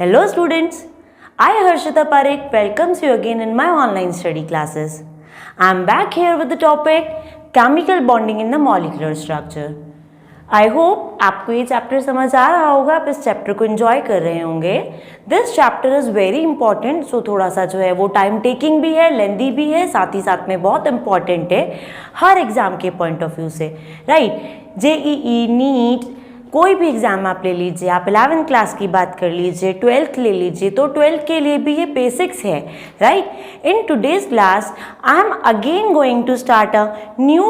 Hello students, I Harshita Parekh welcomes you again in my online study classes. I am back here with the topic chemical bonding in the molecular structure. I hope आपको ये chapter समझ आ रहा होगा, आप इस chapter को enjoy कर रहे होंगे. This chapter is very important, so थोड़ा सा जो है वो टाइम टेकिंग भी है, लेंदी भी है, साथ ही साथ में बहुत इंपॉर्टेंट है हर एग्जाम के पॉइंट ऑफ व्यू से, राइट. जेईई, नीट, कोई भी एग्जाम आप ले लीजिए, आप 11th क्लास की बात कर लीजिए, 12th ले लीजिए, तो 12th के लिए भी ये बेसिक्स है, right. In today's class I am again going to start a new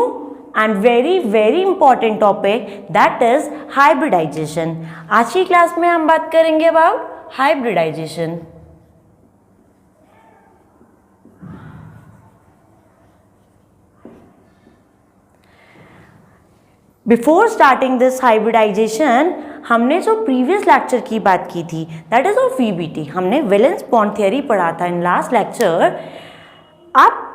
and very important topic, that is hybridization. आज की क्लास में हम बात करेंगे about hybridization. Before starting this hybridization, हमने जो प्रीवियस लेक्चर की बात की थी दैट इज ऑफ वीबीटी. हमने वैलेंस बॉन्ड थ्योरी पढ़ा था इन लास्ट लेक्चर. आप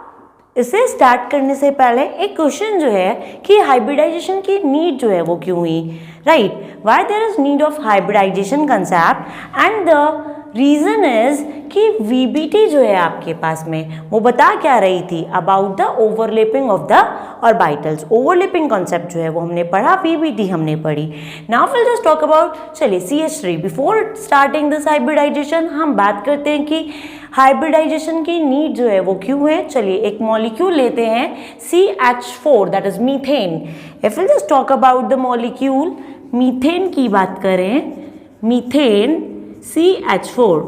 इसे स्टार्ट करने से पहले एक क्वेश्चन जो है कि हाइब्रिडाइजेशन की नीड जो है वो क्यों हुई, right. Why there is need of hybridization concept, and the reason is कि वीबीटी जो है आपके पास में वो बता क्या रही थी about the overlapping of the orbitals. Overlapping concept जो है वो हमने पढ़ा, वीबीटी हमने पढ़ी. Now will just talk about, चलिए CH3. Before starting this hybridisation हम बात करते हैं कि हाइब्रिडाइजेशन की नीड जो है वो क्यों है. चलिए एक मॉलिक्यूल लेते हैं CH4, that is methane. If will just talk about the molecule methane की बात करें, methane CH4,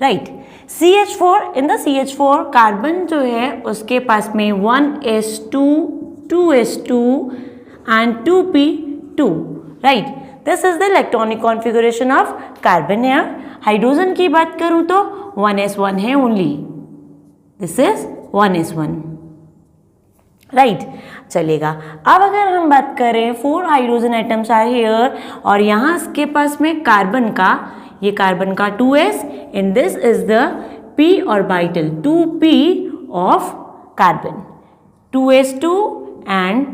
right. CH4, in the CH4 carbon जो है उसके पास में 1s2, 2s2 and 2p2, right. This is the electronic configuration of carbon है. Hydrogen की बात करूं तो 1s1 है only. This is 1s1, right. चलेगा. अब अगर हम बात करें 4 हाइड्रोजन एटम्स आर हियर, और यहाँ इसके पास में कार्बन का, ये कार्बन का 2s, in this is the p orbital 2p of carbon, 2s2 and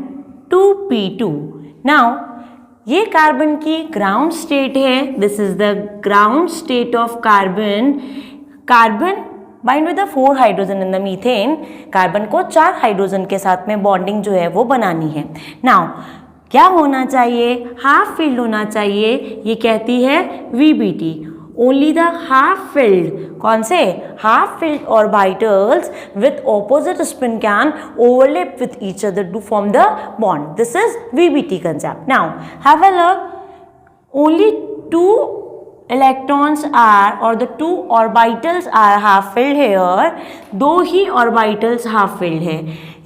2p2. Now ये कार्बन की ग्राउंड स्टेट है. This is the ground state of carbon. Carbon bind with the 4 hydrogen in the methane. Carbon को 4 hydrogen के साथ में bonding जो है वो बनानी है. नाउ क्या होना चाहिए, हाफ फिल्ड होना चाहिए. ये कहती है VBT, only the half filled. कौन से? Half filled orbitals with opposite spin can overlap with each other to form the bond. This is VBT concept. Now have a look, only 2 electrons are, or the 2 orbitals are half filled here. 2 he orbitals half filled है.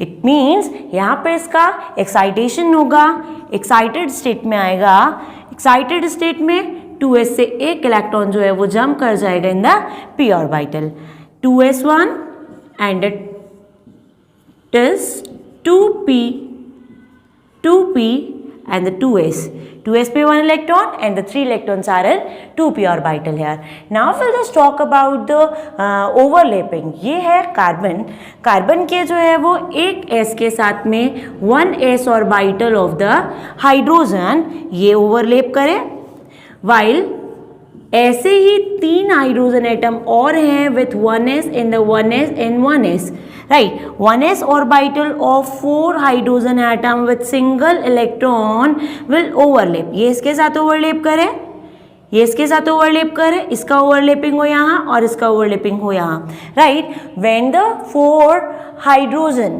It means यहाँ पे इसका excitation होगा, excited state में आएगा. excited state में 2s से एक इलेक्ट्रॉन जो है वो जंप कर जाएगा in the p orbital. 2s1 and it is 2p and the 2s पे 1 electron and the 3 electrons are in 2p orbital here. Now we'll just talk about the overlapping. ये है कार्बन. कार्बन के जो है वो एक s के साथ में 1s orbital of the hydrogen ये ओवरलैप करे, while ऐसे ही 3 हाइड्रोजन एटम और हैं with 1s in the 1s and 1s, right. 1s orbital of 4 hydrogen atom with single electron will overlap. ये इसके साथ ओवरलैप करे, ये इसके साथ ओवरलैप करे, इसका ओवरलैपिंग हो यहाँ और इसका ओवरलैपिंग हो यहाँ, right. When the 4 hydrogen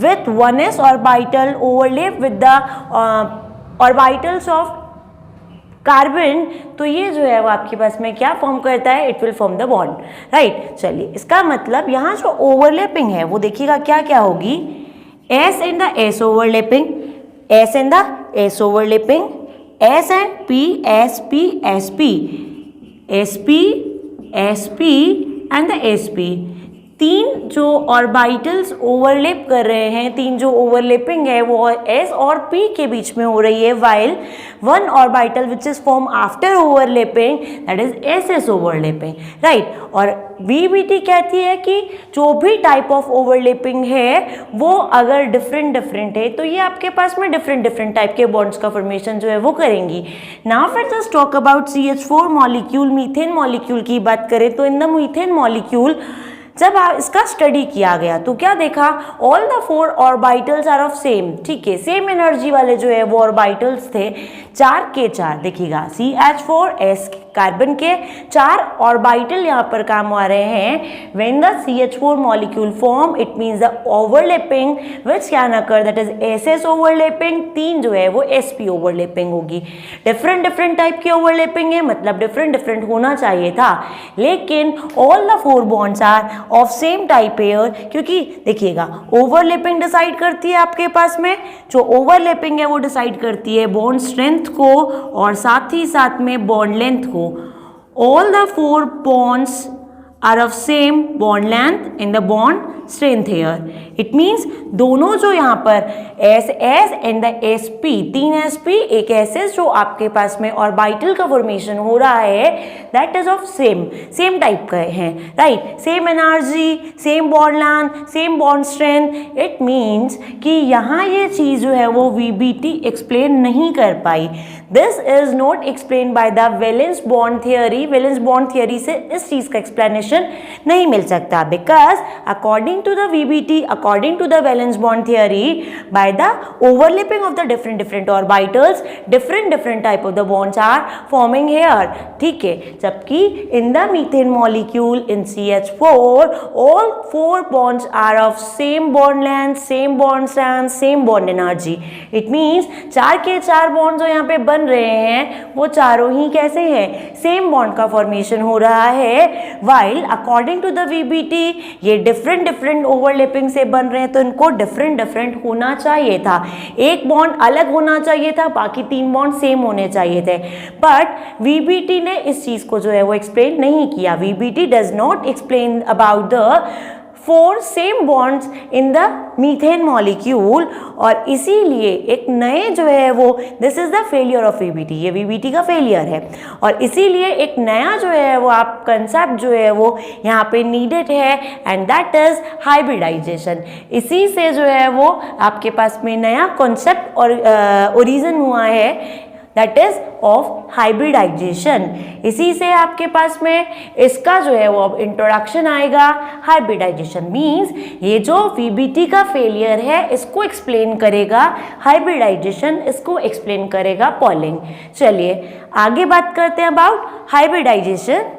with 1s orbital overlap with the orbitals of carbon, तो ये जो है वो आपके पास में क्या फॉर्म करता है, it will form the bond, right. चलिए इसका मतलब यहाँ जो ओवरलैपिंग है वो देखिएगा क्या क्या होगी. S in the S overlapping, S in the S overlapping, S and P, SP, SP, SP, SP and the SP. तीन जो ऑर्बिटल्स ओवरलैप कर रहे हैं, तीन जो ओवरलैपिंग है वो एस और पी के बीच में हो रही है, while one orbital which is form after overlapping that is S S overlapping, right. और वीबीटी कहती है कि जो भी टाइप ऑफ ओवरलैपिंग है वो अगर डिफरेंट डिफरेंट है तो ये आपके पास में डिफरेंट डिफरेंट टाइप के बॉन्ड्स का फॉर्मेशन जो है वो करेंगी। Now let's just talk about CH4 molecule, methane molecule की बात करें तो इन द मीथेन मॉलिक्यूल जब इसका स्टडी किया गया तो क्या देखा, all the four orbitals are of same, ठीक है, सेम एनर्जी वाले जो है वो ऑर्बिटल्स थे, 4 के 4 देखिएगा, CH4S कार्बन के 4 ऑर्बिटल यहाँ पर काम आ रहे हैं। When the CH4 molecule form it means the overlapping which can occur that is SS overlapping, 3 जो है वो SP ओवरलैपिंग होगी। डिफरेंट डिफरेंट टाइप की ओवरलैपिंग है, मतलब डिफरेंट डिफरेंट होना चाहिए था, लेकिन all the 4 bonds are of same type pair, क्योंकि देखिएगा ओवरलैपिंग डिसाइड करती है आपके पास में, जो ओवरलैपिंग है वो डिसाइड करती है बॉन्ड स्ट्रेंथ को और साथ ही साथ में बॉन्ड लेंथ को। All the 4 bonds are of same bond length in the bond strength here. It means दोनों जो यहाँ पर SS and the SP, 3 SP एक SS जो आपके पास में ऑर्बिटल का फॉर्मेशन हो रहा है that is of same type का है, right, same energy, same bond length, same bond strength. It means कि यहाँ ये चीज़ जो है वो VBT एक्सप्लेन नहीं कर पाई। This is not explain by the valence bond theory. Valence bond theory से इस चीज़ का एक्सप्लेनेशन नहीं मिल सकता, because according to the VBT, according to the valence bond theory, by the overlapping of the different orbitals different type of the bonds are forming here, ठीक है। जबकि in the methane molecule in CH4 all 4 bonds are of same bond length, same bond strength, same bond energy. It means 4 के 4 bond जो यहाँ पे बन रहे हैं वो चारों ही कैसे हैं, सेम बॉन्ड का फॉर्मेशन हो रहा है, while according to the VBT ये डिफरेंट ओवरलैपिंग से बन रहे हैं तो इनको डिफरेंट होना चाहिए था, एक बॉन्ड अलग होना चाहिए था, बाकी 3 बॉन्ड सेम होने चाहिए थे, बट VBT ने इस चीज को जो है वो एक्सप्लेन नहीं किया। VBT does not explain about the 4 same bonds in the methane molecule, और इसीलिए एक नए जो है वो this is the failure of VBT, ये VBT का फेलियर है, और इसीलिए एक नया जो है वो आप कंसेप्ट जो है वो यहाँ पे नीडेड है एंड दैट इज हाइब्रिडाइजेशन। इसी से जो है वो आपके पास में नया कॉन्सेप्ट और ओरिजिन हुआ है दैट इज ऑफ हाइब्रिडाइजेशन। इसी से आपके पास में इसका जो है वो इंट्रोडक्शन आएगा। हाइब्रिडाइजेशन मीन्स ये जो VBT का फेलियर है इसको एक्सप्लेन करेगा हाइब्रिडाइजेशन, इसको एक्सप्लेन करेगा पॉलिंग। चलिए आगे बात करते हैं about hybridization.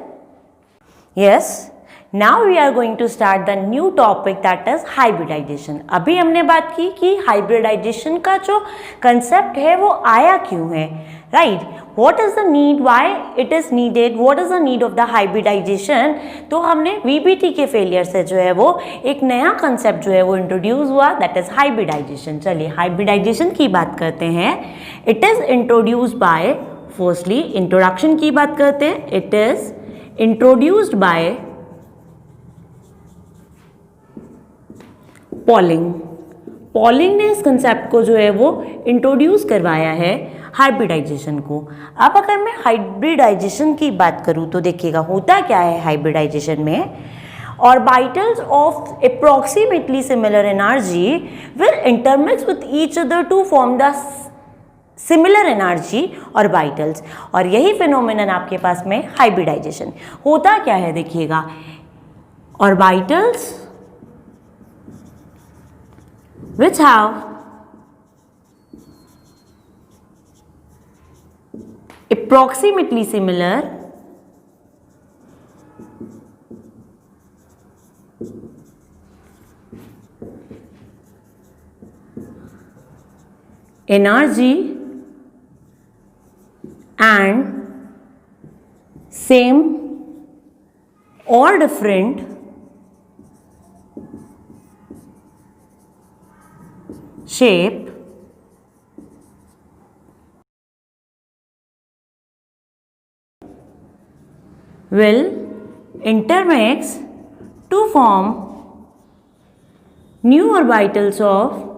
Yes, now we are going to start the new topic that is hybridization. अभी हमने बात की कि हाइब्रिडाइजेशन का जो कंसेप्ट है वो आया क्यों है, right, what is the need, why it is needed, what is the need of the hybridization. तो हमने VBT के फेलियर से जो है वो एक नया कंसेप्ट जो है वो इंट्रोड्यूस हुआ दैट इज हाइब्रिडाइजेशन। चलिए हाइब्रिडाइजेशन की बात करते हैं। It is introduced by, firstly introduction की बात करते हैं, it is introduced by polling ने इस कंसेप्ट को जो है वो इंट्रोड्यूस करवाया है हाइब्रिडाइजेशन को। अब अगर मैं हाइब्रिडाइजेशन की बात करूं तो देखिएगा होता क्या है हाइब्रिडाइजेशन में, orbitals of approximately similar energy will intermix with each other to form the similar energy orbitals, और यही फिनोमेनन आपके पास में हाइब्रिडाइजेशन। होता क्या है देखिएगा, orbitals which have approximately similar energy and same or different shape will intermix to form new orbitals of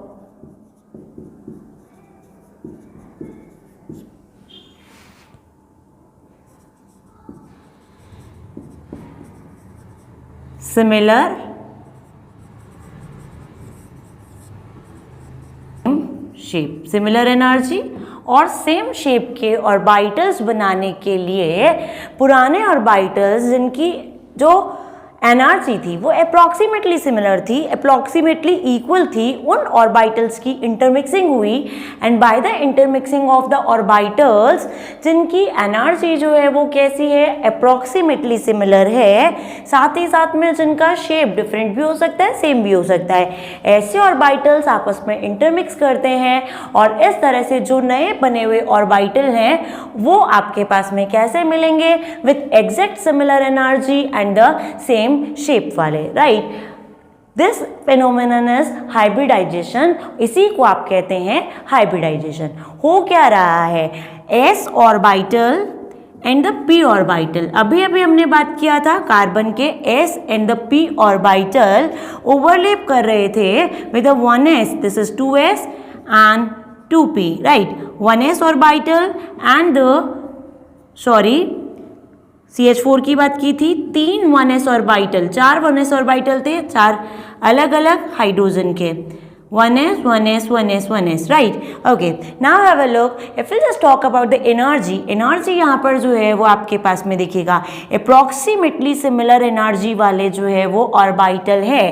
similar shape, similar energy और सेम शेप के ऑर्बिटल्स बनाने के लिए पुराने ऑर्बिटल्स जिनकी जो एनर्जी थी वो अप्रॉक्सीमेटली सिमिलर थी, अप्रॉक्सीमेटली इक्वल थी, उन ऑर्बिटल्स की इंटरमिक्सिंग हुई and by the intermixing of the orbitals जिनकी एनर्जी जो है वो कैसी है, अप्रॉक्सीमेटली सिमिलर है, साथ ही साथ में जिनका शेप डिफरेंट भी हो सकता है, सेम भी हो सकता है, ऐसे ऑर्बिटल्स आपस में इंटरमिक्स करते हैं और इस तरह से जो नए बने हुए ऑर्बिटल हैं वो आपके पास में कैसे मिलेंगे, with exact similar energy and the same shape वाले, right. This phenomenon is hybridization, इसी को आप कहते हैं हाइब्रिडाइजेशन। हो क्या रहा है, s orbital and the p orbital, अभी अभी हमने बात किया था कार्बन के s and the p orbital overlap कर रहे थे with 1s, this is 2s and 2p, right. 1s orbital and the CH4 की बात की थी, 3 1s ऑर्बिटल, 4 1s ऑर्बिटल थे, 4 अलग अलग हाइड्रोजन के, 1s 1s 1s 1s, right. Okay, now have a look, if we just talk about the energy, energy यहाँ पर जो है वो आपके पास में दिखेगा अप्रॉक्सीमेटली सिमिलर एनर्जी वाले जो है वो ऑर्बिटल है,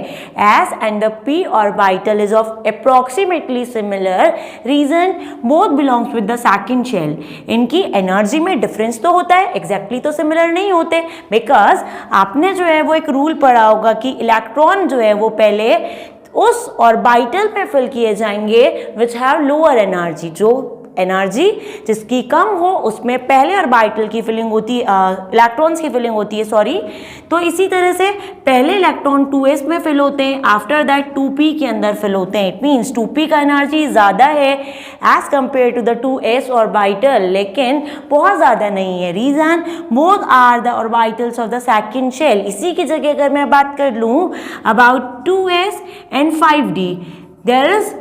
s and the p orbital is of approximately similar, reason both belongs with the second shell, इनकी एनर्जी में डिफरेंस तो होता है, एग्जैक्टली तो सिमिलर नहीं होते, बिकॉज आपने जो है वो एक रूल पढ़ा होगा कि इलेक्ट्रॉन जो है वो पहले उस ऑर्बिटल पे फिल किए जाएंगे विच हैव लोअर एनर्जी, जो एनर्जी जिसकी कम हो उसमें पहले ऑर्बिटल की फिलिंग होती है, इलेक्ट्रॉन्स की फिलिंग होती है, सॉरी। तो इसी तरह से पहले इलेक्ट्रॉन 2s में फिल होते हैं, आफ्टर दैट 2p के अंदर फिल होते हैं, इट मीन्स 2p का एनर्जी ज़्यादा है as compare to the 2s orbital, लेकिन बहुत ज़्यादा नहीं है, reason both are the orbitals of the second shell. इसी की जगह अगर मैं बात कर लूँ about 2s and 5d, there is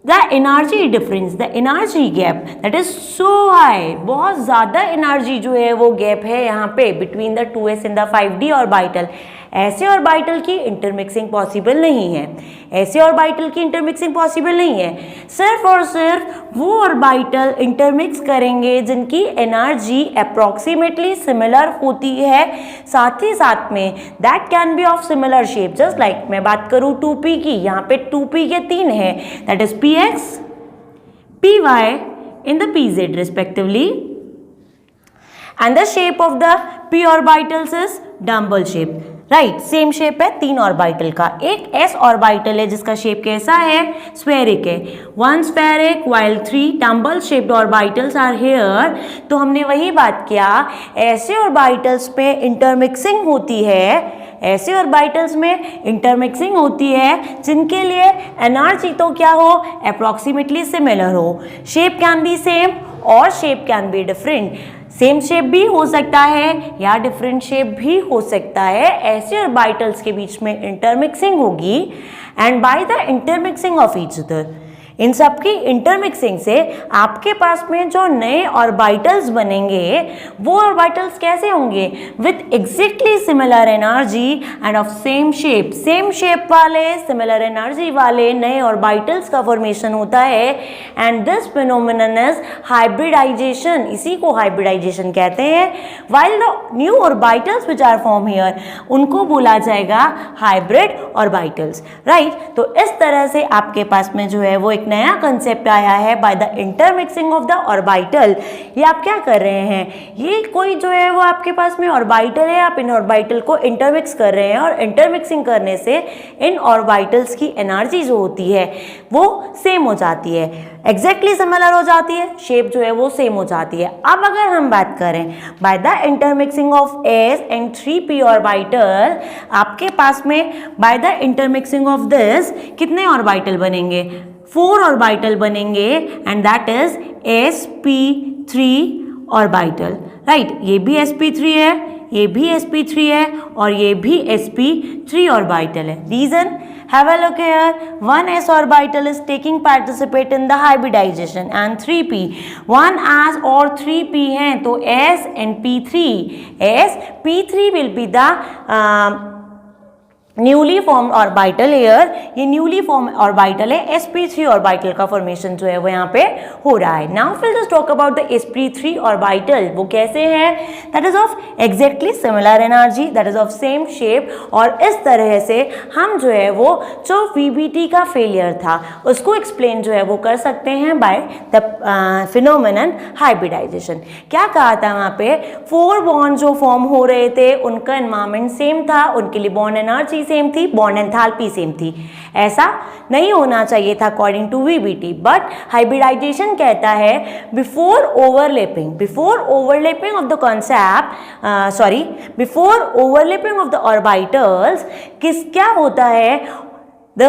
the energy difference, the energy gap that is so high, बहुत ज़्यादा एनर्जी जो है वो गैप है यहाँ पे between the 2s and the 5d orbital. ऐसे ऑर्बिटल की इंटरमिक्सिंग पॉसिबल नहीं है, ऐसे ऑर्बिटल की इंटरमिक्सिंग पॉसिबल नहीं है, सिर्फ और सिर्फ वो ऑर्बिटल इंटरमिक्स करेंगे जिनकी एनर्जी अप्रॉक्सीमेटली सिमिलर होती है, साथ ही साथ में that can B of similar shape, just like मैं बात करूँ 2p की, यहाँ पे 2p के 3 है, that is px py in the pz respectively, and the shape of the p orbitals is dumbbell shape, right, same shape है 3 orbital का। एक s ऑर्बिटल है जिसका शेप कैसा है, स्फेरिक है, 1 spheric while 3 dumbbell shaped orbitals are here. तो हमने वही बात किया, ऐसे ऑर्बिटल्स पे इंटरमिक्सिंग होती है, ऐसे ऑर्बिटल्स में इंटरमिक्सिंग होती है जिनके लिए एनर्जी तो क्या हो, अप्रॉक्सीमेटली सिमिलर हो, शेप कैन बी सेम और shape can be different, same shape भी हो सकता है या डिफरेंट शेप भी हो सकता है। ऐसे ऑर्बिटल्स के बीच में इंटरमिक्सिंग होगी and by the intermixing of each other, इन सब की इंटरमिक्सिंग से आपके पास में जो नए ऑर्बिटल्स बनेंगे वो ऑर्बिटल्स कैसे होंगे, with exactly similar energy and of same shape, same shape वाले सिमिलर एनर्जी वाले नए ऑर्बिटल्स का फॉर्मेशन होता है and this phenomenon is hybridization, इसी को हाइब्रिडाइजेशन कहते हैं। While the new orbitals which are form here उनको बोला जाएगा हाइब्रिड ऑर्बिटल्स, राइट। तो इस तरह से आपके पास में जो है वो एक नया कंसेप्ट आया है by the intermixing of the orbital. ये आप क्या कर रहे हैं, ये कोई जो है वो आपके पास में ऑर्बिटल है, आप इन ऑर्बिटल को इंटरमिक्स कर रहे हैं और इंटरमिक्सिंग करने से इन ऑर्बिटल्स की एनर्जी जो होती है वो सेम हो जाती है, एग्जैक्टली सिमिलर हो जाती है, शेप जो है वो सेम हो जाती है। अब अगर हम बात करें bye the intermixing of s and 3p orbital, आपके पास में bye the intermixing of this कितने ऑर्बिटल बनेंगे, 4 ऑर्बिटल बनेंगे and that is sp3 orbital, right. ये भी sp3 है, ये भी sp3 है और ये भी sp3 ऑर्बिटल है। Reason Have a look here. 1s orbital is taking participate in the hybridization and 3p. 1s और 3p हैं तो s and p3. p3 will be the newly formed orbital air. ये newly formed orbital है. sp3 orbital का formation जो है वो यहाँ पे हो रहा है. Now will just talk about the sp3 orbital. वो कैसे है? That is of exactly similar energy, that is of same shape. और इस तरह से हम जो है वो जो VBT का फेलियर था उसको एक्सप्लेन जो है वो कर सकते हैं बाय द फिनोमेनन हाइब्रिडाइजेशन. क्या कहा था वहाँ पे? 4 बॉन्ड जो फॉर्म हो रहे थे उनका एनवायरमेंट सेम था, उनके लिए बॉन्ड एनर्जी सेम थी, बॉन्ड एंथैल्पी सेम थी. ऐसा नहीं होना चाहिए था according to VBT. But hybridization कहता है before overlapping of the concept before overlapping of the orbitals क्या होता है? The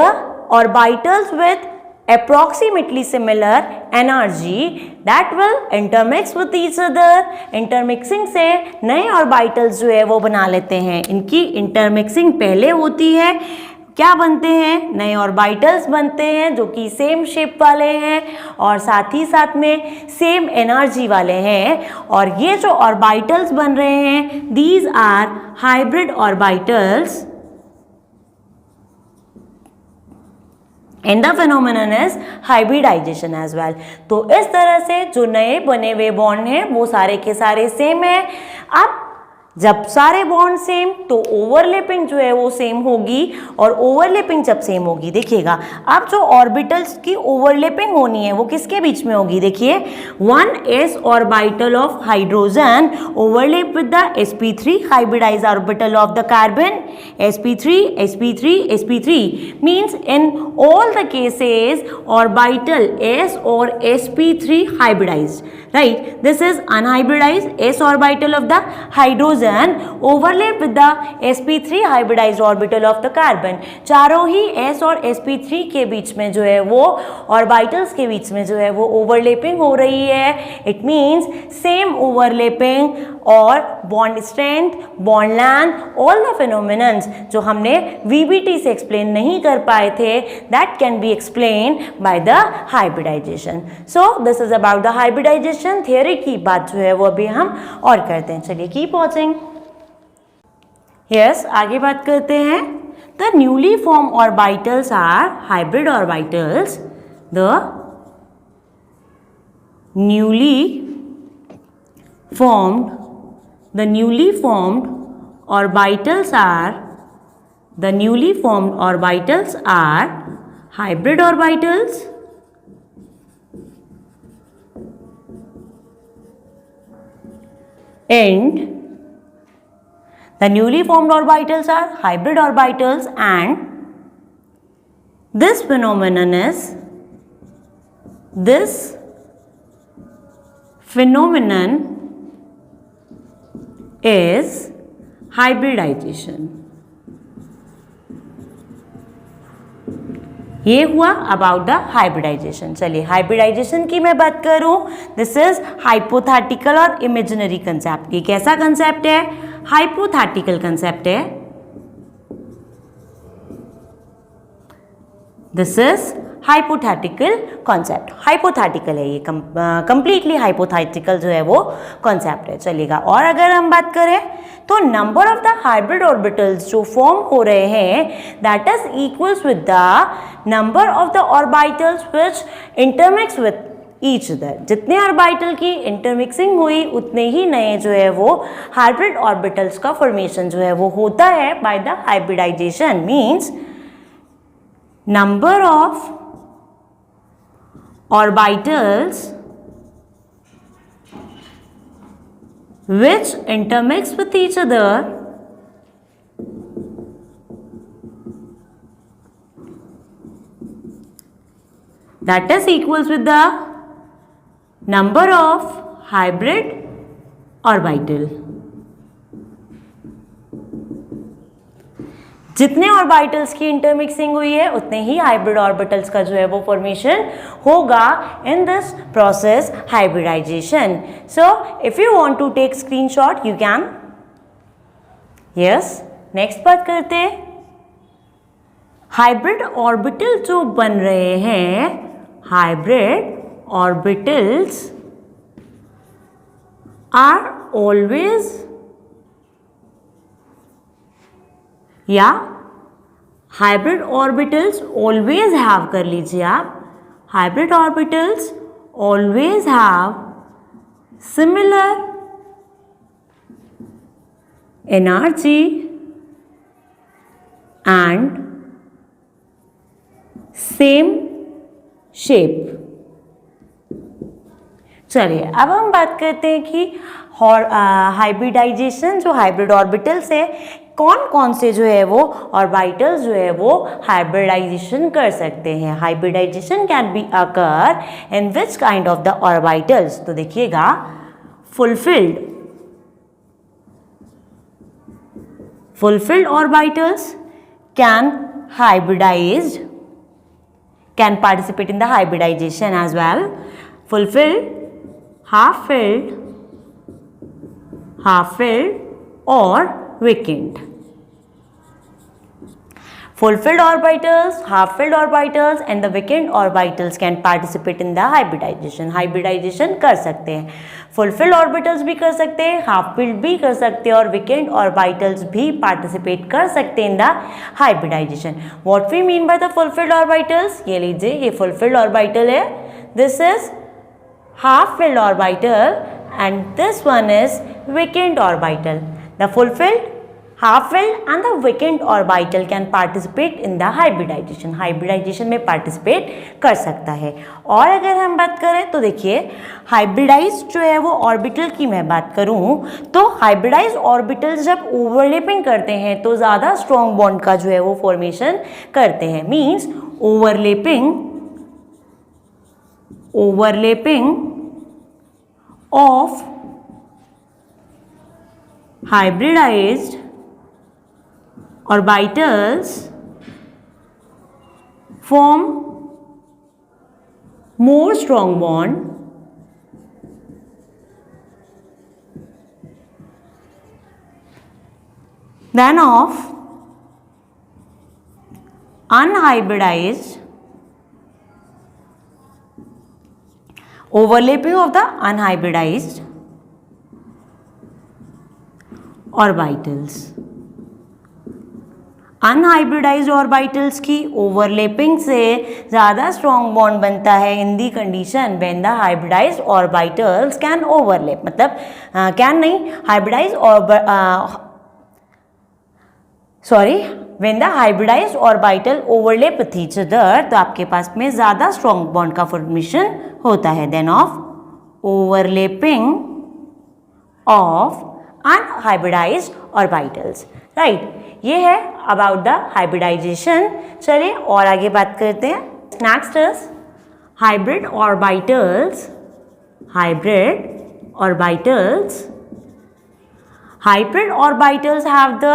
orbitals with approximately similar energy that will intermix with each other. Intermixing से नए ऑर्बिटल्स जो है वो बना लेते हैं. इनकी इंटरमिक्सिंग पहले होती है. क्या बनते हैं? नए ऑर्बिटल्स बनते हैं जो कि सेम शेप वाले हैं और साथ ही साथ में सेम एनर्जी वाले हैं. और ये जो ऑर्बिटल्स बन रहे हैं these are hybrid orbitals. And the phenomenon is hybridization as well. तो इस तरह से जो नए बने हुए बॉन्ड हैं वो सारे के सारे सेम है. अब जब सारे बॉन्ड सेम तो ओवरलैपिंग जो है वो सेम होगी. और ओवरलैपिंग जब सेम होगी देखिएगा अब जो ऑर्बिटल्स की ओवरलैपिंग होनी है वो किसके बीच में होगी? देखिए 1s orbital of hydrogen overlap with the sp3 hybridize orbital of the carbon. sp3 means in all the cases orbital s और sp3 hybridize. Right, this is unhybridize s orbital of the hydrogen overlap with the sp3 hybridized orbital of the carbon. चारों ही s और sp3 के बीच में जो है वो orbitals के बीच में जो है वो ओवरलैपिंग हो रही है. इट मीन्स सेम ओवरलैपिंग और bond strength, bond length, all the phenomenons जो हमने VBT से एक्सप्लेन नहीं कर पाए थे that can be explain by the hybridization. So this is about the hybridization. Theory की बात जो है वो अभी हम और करते हैं. चलिए कीप वॉचिंग. यस, आगे बात करते हैं. The newly form orbitals are hybrid orbitals. The newly formed orbitals are hybrid orbitals. And the newly formed orbitals are hybrid orbitals, and this phenomenon is hybridization. ये हुआ अबाउट द हाइब्रिडाइजेशन. चलिए hybridisation की मैं बात करूं. This is hypothetical और imaginary concept. ये कैसा कंसेप्ट है? हाइपोथेटिकल कंसेप्ट है. This is hypothetical concept. Hypothetical है ये, कंप्लीटली हाइपोथेटिकल जो है वो कॉन्सेप्ट है. चलेगा. और अगर हम बात करें तो number of the hybrid orbitals जो फॉर्म हो रहे हैं that is equals with the number of the orbitals which intermix with each other. जितने ऑर्बिटल की इंटरमिक्सिंग हुई उतने ही नए जो है वो हाइब्रिड ऑर्बिटल्स का फॉर्मेशन जो है वो होता है by the hybridization. Means number of orbitals which intermix with each other that is equals with the number of hybrid orbital. जितने ऑर्बिटल्स की इंटरमिक्सिंग हुई है उतने ही हाइब्रिड ऑर्बिटल्स का जो है वो फॉर्मेशन होगा in this process hybridization. So if you want to take screenshot you can. Yes, next बात करते हैं. हाइब्रिड ऑर्बिटल जो बन रहे हैं, हाइब्रिड ऑर्बिटल्स आर ऑलवेज, या हाइब्रिड ऑर्बिटल्स ऑलवेज हैव कर लीजिए आप, hybrid orbitals always have similar energy and same shape. चलिए अब हम बात करते हैं कि हाइब्रिडाइजेशन जो हाइब्रिड ऑर्बिटल्स है, कौन कौन से जो है वो ऑर्बिटल्स जो है वो हाइब्रिडाइजेशन कर सकते हैं। Hybridization can be occur in which kind of the orbitals. तो देखिएगा, fulfilled orbitals can participate in the hybridization as well. Fulfilled, half-filled or vacant. Fulfilled orbitals, half-filled orbitals and the vacant orbitals can participate in the hybridization. Hybridization कर सकते हैं, fulfilled orbitals भी कर सकते हैं, half-filled भी कर सकते हैं और vacant orbitals भी participate कर सकते हैं in the hybridization. What we mean by the fulfilled orbitals? ये लीजिए, ये fulfilled orbital है, this is half-filled orbital and this one is vacant orbital. The fulfilled, half-filled and the vacant orbital can participate in the hybridization. hybridization में participate कर सकता है। और अगर हम बात करें तो देखिए, हाइब्रिडाइज जो है वो ऑर्बिटल की मैं बात करूं तो हाइब्रिडाइज ऑर्बिटल्स जब ओवरलैपिंग करते हैं तो ज़्यादा स्ट्रॉन्ग बॉन्ड का जो है वो फॉर्मेशन करते हैं। Means overlapping of hybridized orbitals form more strong bond than of unhybridized, overlapping of the unhybridized orbitals. Unhybridized orbitals की ओवरलैपिंग से ज़्यादा स्ट्रॉन्ग बॉन्ड बनता है in the condition when the hybridized orbitals can overlap, मतलब can नहीं, hybridized when the hybridized orbital overlap with each other, तो आपके पास में ज़्यादा स्ट्रॉन्ग बॉन्ड का फॉर्मेशन होता है। Then of overlapping of unhybridized orbitals, right. ये है अबाउट द हाइब्रिडाइजेशन। चलिए और आगे बात करते हैं। Next is hybrid orbitals. Hybrid orbitals have the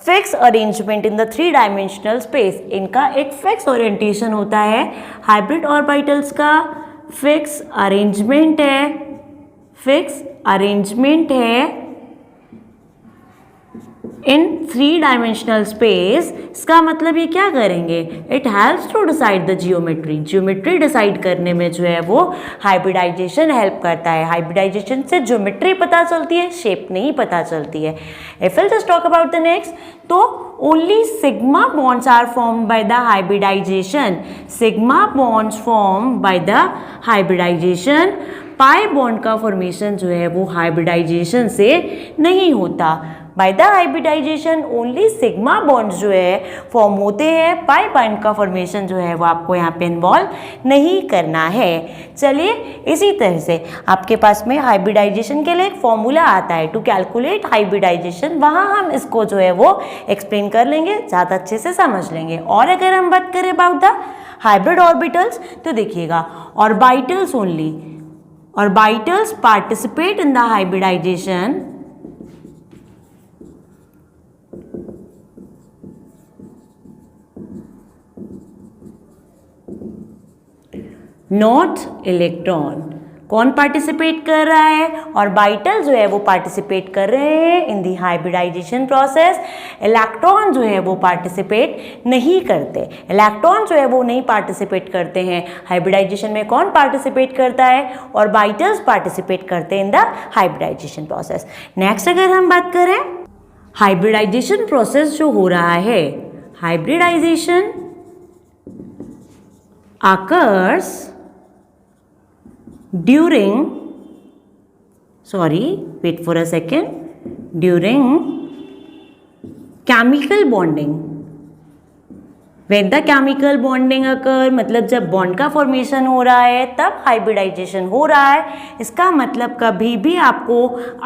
fix arrangement in the 3 dimensional space. इनका एक फिक्स ओरिएंटेशन होता है। हाइब्रिड ऑर्बिटल्स का फिक्स अरेंजमेंट है इन 3 डायमेंशनल स्पेस। इसका मतलब ये क्या करेंगे, it helps to decide the geometry decide करने में जो है वो हाइब्रिडाइजेशन हेल्प करता है। हाइब्रिडाइजेशन से ज्योमेट्री पता चलती है, शेप नहीं पता चलती है। If will just talk about the next, तो only sigma bonds are formed by the hybridization. Sigma bonds form by the hybridization. Pi bond का फॉर्मेशन जो है वो हाइब्रिडाइजेशन से नहीं होता। By the hybridization only sigma bonds जो है फॉर्म होते हैं, पाई बॉन्ड का फॉर्मेशन जो है वो आपको यहाँ पे इन्वॉल्व नहीं करना है। चलिए इसी तरह से आपके पास में हाइब्रिडाइजेशन के लिए एक फॉर्मूला आता है टू कैलकुलेट हाइब्रिडाइजेशन, वहाँ हम इसको जो है वो एक्सप्लेन कर लेंगे, ज़्यादा अच्छे से समझ लेंगे। और अगर हम बात करें अबाउट द हाइब्रिड ऑर्बिटल्स तो देखिएगा, orbitals participate in the hybridization not electron, कौन पार्टिसिपेट कर रहा है? ऑर्बिटल जो है वो पार्टिसिपेट कर रहे हैं इन दी हाइब्रिडाइजेशन प्रोसेस। इलेक्ट्रॉन जो है वो पार्टिसिपेट नहीं करते। इलेक्ट्रॉन जो है वो नहीं पार्टिसिपेट करते हैं। हाइब्रिडाइजेशन में कौन पार्टिसिपेट करता है? ऑर्बिटल्स पार्टिसिपेट करते हैं in the hybridization process. Next अगर हम बात करें, हाइब्रिडाइजेशन प्रोसेस जो हो रहा है, hybridisation occurs during, wait for a second, during chemical bonding. When the chemical bonding occur, मतलब जब बॉन्ड का फॉर्मेशन हो रहा है तब हाइब्रिडाइजेशन हो रहा है। इसका मतलब कभी भी आपको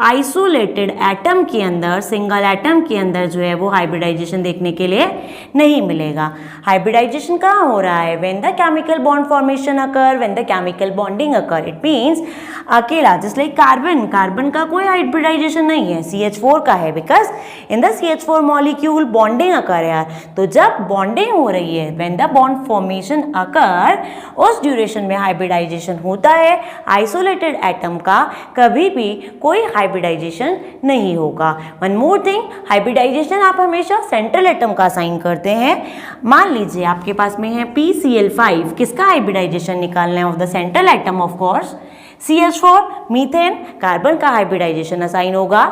आइसोलेटेड एटम के अंदर, सिंगल एटम के अंदर जो है वो हाइब्रिडाइजेशन देखने के लिए नहीं मिलेगा। हाइब्रिडाइजेशन कहाँ हो रहा है? When the chemical bond formation occur, when the chemical bonding occur. It means अकेला, जस्ट लाइक कार्बन का कोई हाइब्रिडाइजेशन नहीं है, CH4 का है, because in the CH4 molecule bonding occur यार। तो जब बॉन्डिंग हो रही है, when the bond formation occur, उस ड्यूरेशन में हाइब्रिडाइजेशन होता है। आइसोलेटेड एटम का कभी भी कोई हाइब्रिडाइजेशन नहीं होगा। वन मोर थिंग, हाइब्रिडाइजेशन आप हमेशा सेंट्रल एटम का साइन करते हैं। मान लीजिए आपके पास में है PCl5, किसका हाइब्रिडाइजेशन निकालना है? Of the central atom of course. CH4 methane, carbon का हाइब्रिडाइजेशन असाइन होगा,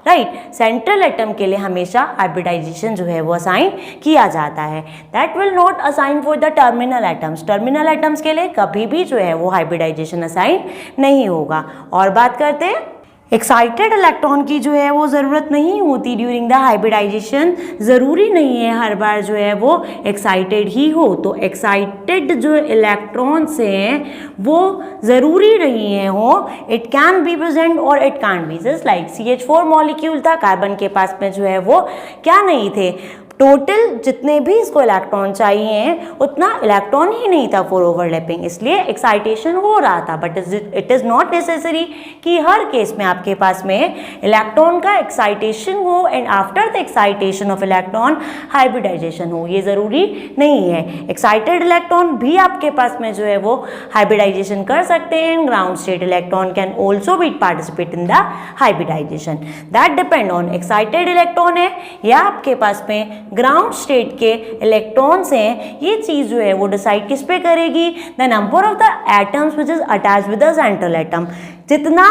राइट। सेंट्रल एटम के लिए हमेशा हाइब्रिडाइजेशन जो है वो असाइन किया जाता है। That will not assign for the terminal atoms. Terminal atoms के लिए कभी भी जो है वो हाइब्रिडाइजेशन असाइन नहीं होगा। और बात करते हैं, एक्साइटेड इलेक्ट्रॉन की जो है वो ज़रूरत नहीं होती ड्यूरिंग द हाइब्रिडाइजेशन। ज़रूरी नहीं है हर बार जो है वो एक्साइटेड ही हो। तो एक्साइटेड जो इलेक्ट्रॉन्स हैं वो ज़रूरी नहीं है हो, इट कैन बी प्रेजेंट और it can be, just like CH4 molecule था, कार्बन के पास में जो है वो क्या नहीं थे, टोटल जितने भी इसको इलेक्ट्रॉन चाहिए उतना इलेक्ट्रॉन ही नहीं था फॉर ओवरलैपिंग, इसलिए एक्साइटेशन हो रहा था। But it is not necessary कि हर केस में आपके पास में इलेक्ट्रॉन का एक्साइटेशन हो and after the excitation of electron hybridization हो, ये ज़रूरी नहीं है। एक्साइटेड इलेक्ट्रॉन भी आपके पास में जो है वो हाइब्रिडाइजेशन कर सकते हैं। Ground state electron can also be participate in the hybridization. That depend on excited electron है या आपके पास में ग्राउंड स्टेट के इलेक्ट्रॉन्स हैं। ये चीज जो है वो डिसाइड किस पे करेगी? The number of the atoms which is attached with the central atom. जितना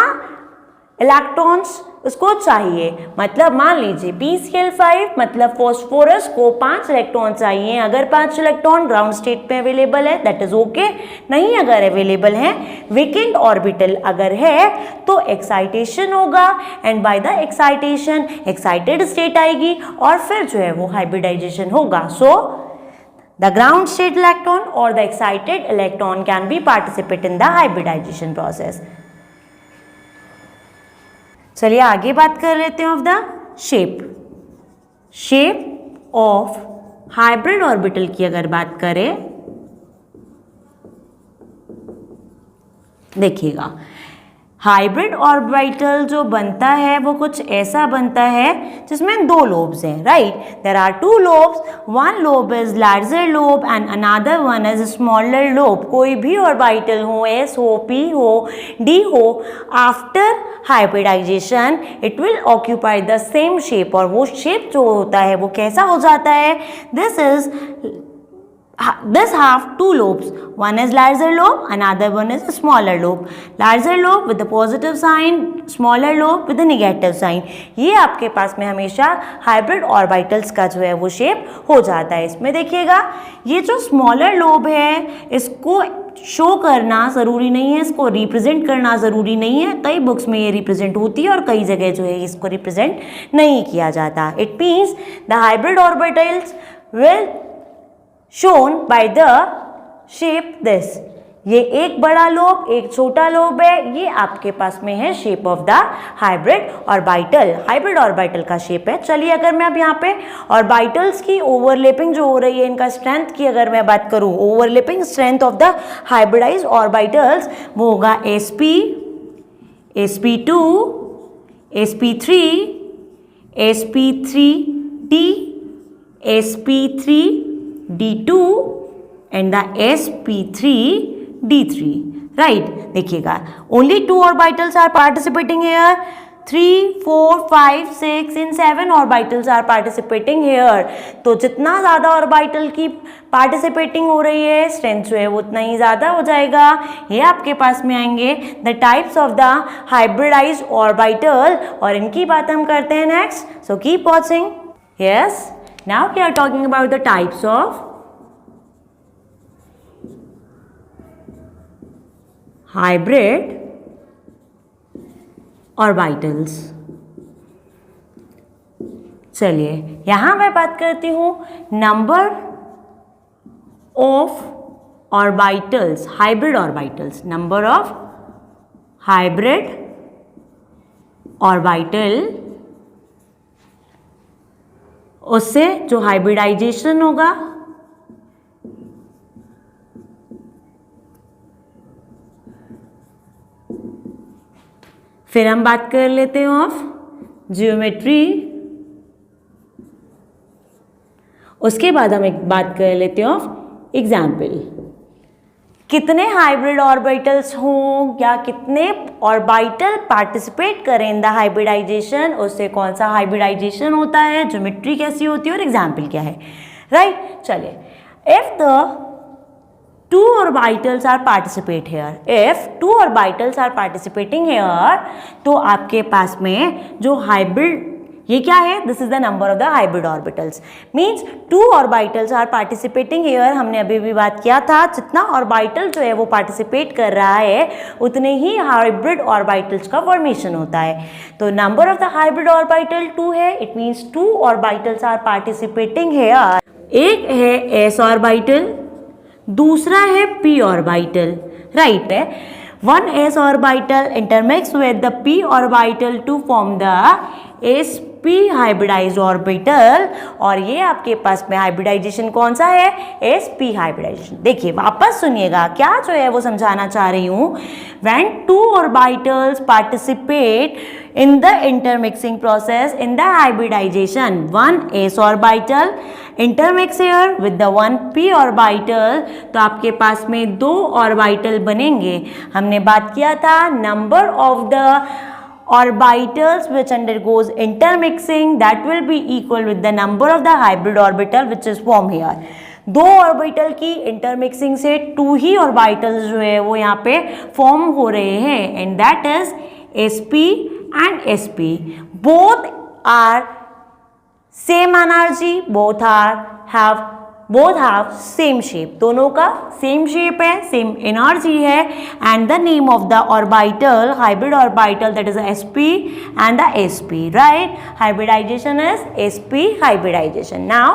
इलेक्ट्रॉन्स उसको चाहिए, मतलब मान लीजिए PCl5 मतलब फॉस्फोरस को 5 इलेक्ट्रॉन चाहिए। अगर 5 इलेक्ट्रॉन ग्राउंड स्टेट पे अवेलेबल है दैट इज ओके, नहीं अगर अवेलेबल है, वेकेंट ऑर्बिटल अगर है तो एक्साइटेशन होगा and by the excitation excited state आएगी और फिर जो है वो हाइब्रिडाइजेशन होगा। So the ground state electron और the excited electron can be participate in the hybridization process. चलिए आगे बात कर लेते हैं of the shape of hybrid orbital की अगर बात करें, देखिएगा हाइब्रिड ऑर्बिटल जो बनता है वो कुछ ऐसा बनता है जिसमें 2 लोब्स हैं, right. There are 2 lobes, one lobe is larger lobe and another one is smaller lobe. कोई भी ऑर्बिटल हो, S हो, P हो, D हो, after hybridization it will occupy the same shape, और वो शेप जो होता है वो कैसा हो जाता है? This have 2 lobes, one is larger lobe, another one is a smaller lobe. Larger lobe with the positive sign, smaller lobe with the negative sign. ये आपके पास में हमेशा हाइब्रिड ऑर्बिटल्स का जो है वो शेप हो जाता है। इसमें देखिएगा ये जो स्मॉलर लोब है इसको शो करना ज़रूरी नहीं है, इसको रिप्रेजेंट करना ज़रूरी नहीं है। कई बुक्स में ये रिप्रेजेंट होती है और कई जगह जो है इसको रिप्रेजेंट नहीं किया जाता। It means the hybrid orbitals will shown by the shape this। ये एक बड़ा लोब एक छोटा लोब है, ये आपके पास में है shape of the hybrid orbital. Hybrid orbital का शेप है। चलिए अगर मैं अब यहाँ पे ऑर्बिटल्स की ओवरलैपिंग जो हो रही है, इनका स्ट्रेंथ की अगर मैं बात करूँ, overlapping strength of the hybridized orbitals वो होगा sp, sp2, sp3, sp3d, sp3d2 and the sp3d3, right देखिएगा, only 2 orbitals are participating here, 3, 4, 5, 6 in 7 orbitals are participating here. तो जितना ज़्यादा ऑर्बिटल की पार्टिसिपेटिंग हो रही है, स्ट्रेंथ जो है वो उतना ही ज़्यादा हो जाएगा। ये आपके पास में आएंगे the types of the hybridized orbital, और इनकी बात हम करते हैं next. So keep watching. Yes, now we are talking about the types of hybrid orbitals. चलिए यहां मैं बात करती हूं number of orbitals, hybrid orbitals, number of hybrid orbital, उससे जो हाइब्रिडाइजेशन होगा फिर हम बात कर लेते हैं ऑफ ज्योमेट्री, उसके बाद हम एक बात कर लेते हैं ऑफ एग्जाम्पल। कितने हाइब्रिड ऑर्बिटल्स हों या कितने ऑर्बिटल पार्टिसिपेट करें इन द हाइब्रिडाइजेशन, उससे कौन सा हाइब्रिडाइजेशन होता है, ज्योमेट्री कैसी होती है और एग्जाम्पल क्या है, राइट। चलिए, if the 2 orbitals are participate here, if 2 orbitals are participating here, तो आपके पास में जो हाइब्रिड, ये क्या है, this is the number of the hybrid orbitals, means 2 orbitals are participating here। हमने अभी भी बात किया था, जितना ऑर्बिटल जो है वो पार्टिसिपेट कर रहा है उतने ही हाइब्रिड ऑर्बिटल्स का फॉर्मेशन होता है। तो number of the hybrid orbital 2 है, it means 2 orbitals are participating here। एक है s ऑर्बिटल, दूसरा है p ऑर्बिटल, राइट है। One s orbital intermix with the p orbital to form the sp hybridized orbital, और ये आपके पास में हाइब्रिडाइजेशन कौन सा है, sp हाइब्रिडाइजेशन। देखिए वापस सुनिएगा क्या जो है वो समझाना चाह रही हूँ। When 2 orbitals participate in the intermixing process in the hybridization, one s orbital intermix here with the one p orbital, तो आपके पास में 2 ऑर्बिटल बनेंगे। हमने बात किया था number of the orbitals which undergoes intermixing that will be equal with the number of the hybrid orbital which is formed here। 2 orbital की इंटरमिक्सिंग से 2 ही ऑर्बिटल्स जो है वो यहाँ पे फॉर्म हो रहे हैं, and that is sp and sp, both are same energy, both have same shape, दोनों का same shape है, same energy है, and the name of the orbital, hybrid orbital, that is sp and the sp, right? Hybridization is sp hybridization. Now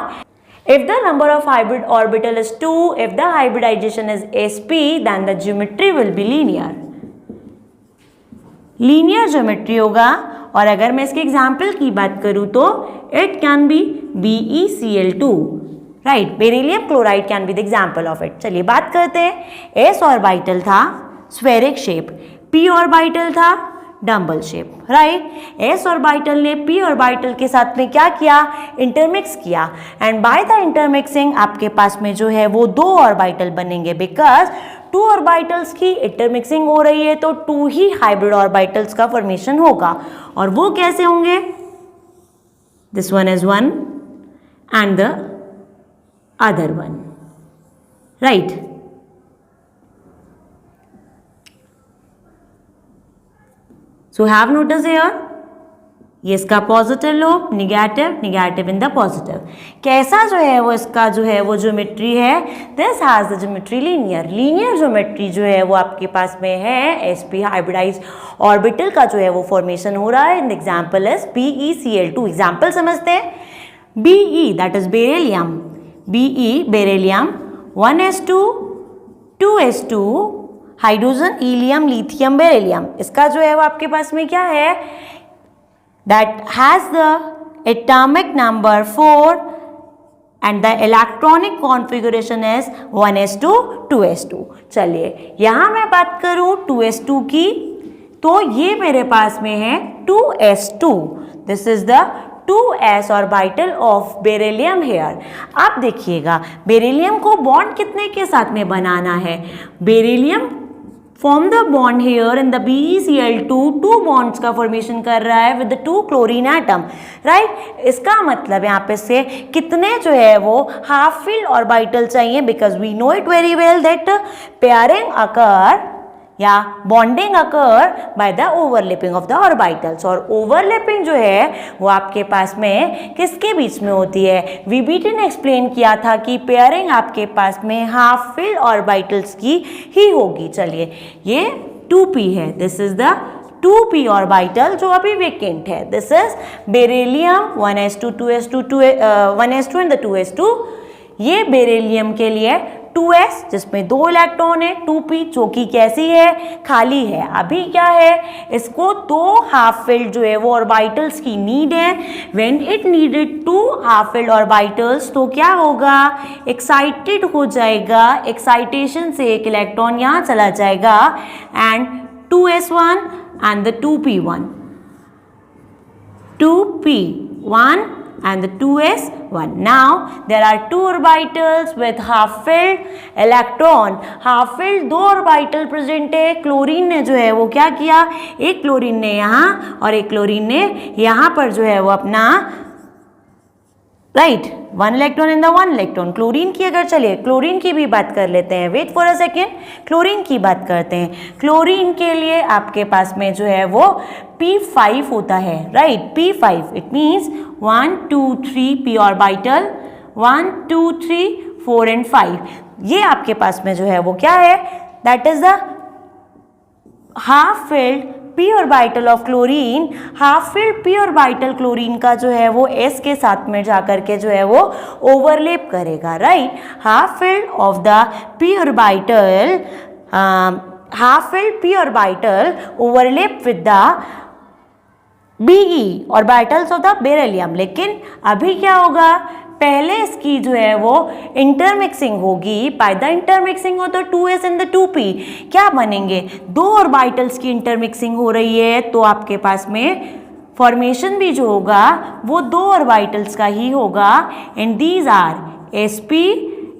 if the number of hybrid orbital is 2, if the hybridization is sp, then the geometry will be linear, linear geometry होगा। और अगर मैं इसके example की बात करूं तो it can be BeCl2, right, beryllium chloride can be the example of it. चलिए बात करते हैं। s ऑर्बिटल था स्फेरिक शेप, p ऑर्बिटल था dumbbell shape, right. s orbital ने p ऑर्बिटल के साथ में क्या किया, इंटरमिक्स किया, एंड बाय द इंटरमिक्सिंग आपके पास में जो है वो 2 ऑर्बिटल बनेंगे, बिकॉज 2 ऑर्बिटल्स की इंटरमिक्सिंग हो रही है तो 2 ही हाइब्रिड ऑर्बिटल्स का फॉर्मेशन होगा। और वो कैसे होंगे, this one is 1 and the other one, right. So have notice here, ये इसका positive lobe, negative in the positive. कैसा जो है वो इसका जो है वो ज्योमेट्री है, this has the geometry linear geometry जो है वो आपके पास में है। sp हाइब्रिडाइज्ड ऑर्बिटल का जो है वो फॉर्मेशन हो रहा है, in example is BeCl2। Example समझते हैं। Be, that is beryllium, Be beryllium, 1s2 2s2 hydrogen helium lithium beryllium, इसका जो है वो आपके पास में क्या है, that has the atomic number 4 and the electronic configuration is 1s2 2s2। चलिए यहाँ मैं बात करूँ 2s2 की, तो ये मेरे पास में है 2s2, this is the 2s orbital of beryllium here. आप देखिएगा बेरिलियम को बॉन्ड कितने के साथ में बनाना है, beryllium form the bond here in the BeCl2 2 bonds का फॉर्मेशन कर रहा है with the 2 chlorine atom, right. इसका मतलब यहाँ पे से कितने जो है वो हाफ फिल्ड ऑर्बिटल चाहिए, because we know it very well that pairing occur या bonding occur by the overlapping of the orbitals. और ओवरलैपिंग जो है वो आपके पास में किसके बीच में होती है, VBT ने एक्सप्लेन किया था कि पेयरिंग आपके पास में हाफ फिल्ड ऑर्बिटल्स की ही होगी। चलिए ये 2p है, this is the 2p orbital जो अभी वेकेंट है। This is beryllium 1s2 2s2 1s2 and the 2s2। ये बेरिलियम के लिए 2s जिसमें 2 इलेक्ट्रॉन है, 2p जो कि कैसी है, खाली है। अभी क्या है, इसको 2 हाफ फिल्ड जो है वो ऑर्बिटल्स की नीड है। When it needed 2 half filled orbitals तो क्या होगा, एक्साइटेड हो जाएगा, एक्साइटेशन से एक इलेक्ट्रॉन यहाँ चला जाएगा and 2s1 and the 2p1 and the 2s1. Now there are 2 orbitals with half filled electron. half filled 2 orbital present है। क्लोरीन ने जो है वो क्या किया, एक क्लोरीन ने यहाँ और एक क्लोरीन ने यहाँ पर जो है वो अपना right 1 electron in the 1 electron. Chlorine की अगर चलिए क्लोरीन की भी बात कर लेते हैं, wait for a second, chlorine की बात करते हैं। क्लोरीन के लिए आपके पास में जो है वो P5 होता है, right. P5 it means 1 2 3 p orbital 1 2 3 4 and 5। ये आपके पास में जो है वो क्या है, that is the half field p orbital of chlorine. Half filled p orbital chlorine का जो है वो s के साथ में जाकर के जो है वो ओवरलैप करेगा, right. Half filled of the p orbital half filled p orbital overlap with the Be orbitals of the beryllium। लेकिन अभी क्या होगा, पहले इसकी जो है वो इंटरमिक्सिंग होगी। बाय द इंटरमिक्सिंग हो तो 2s एंड द 2p क्या बनेंगे, 2 ऑर्बिटल्स की इंटरमिक्सिंग हो रही है तो आपके पास में फॉर्मेशन भी जो होगा वो 2 ऑर्बिटल्स का ही होगा and these are sp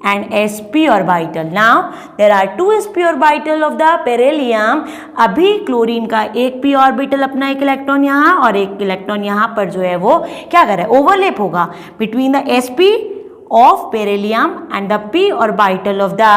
and sp orbital. Now there are 2 sp orbital of the beryllium। अभी क्लोरीन का एक p ऑर्बिटल अपना एक इलेक्ट्रॉन यहाँ और एक इलेक्ट्रॉन यहाँ पर जो है वो क्या कर रहा है, ओवरलैप होगा between the sp of beryllium and the p orbital of the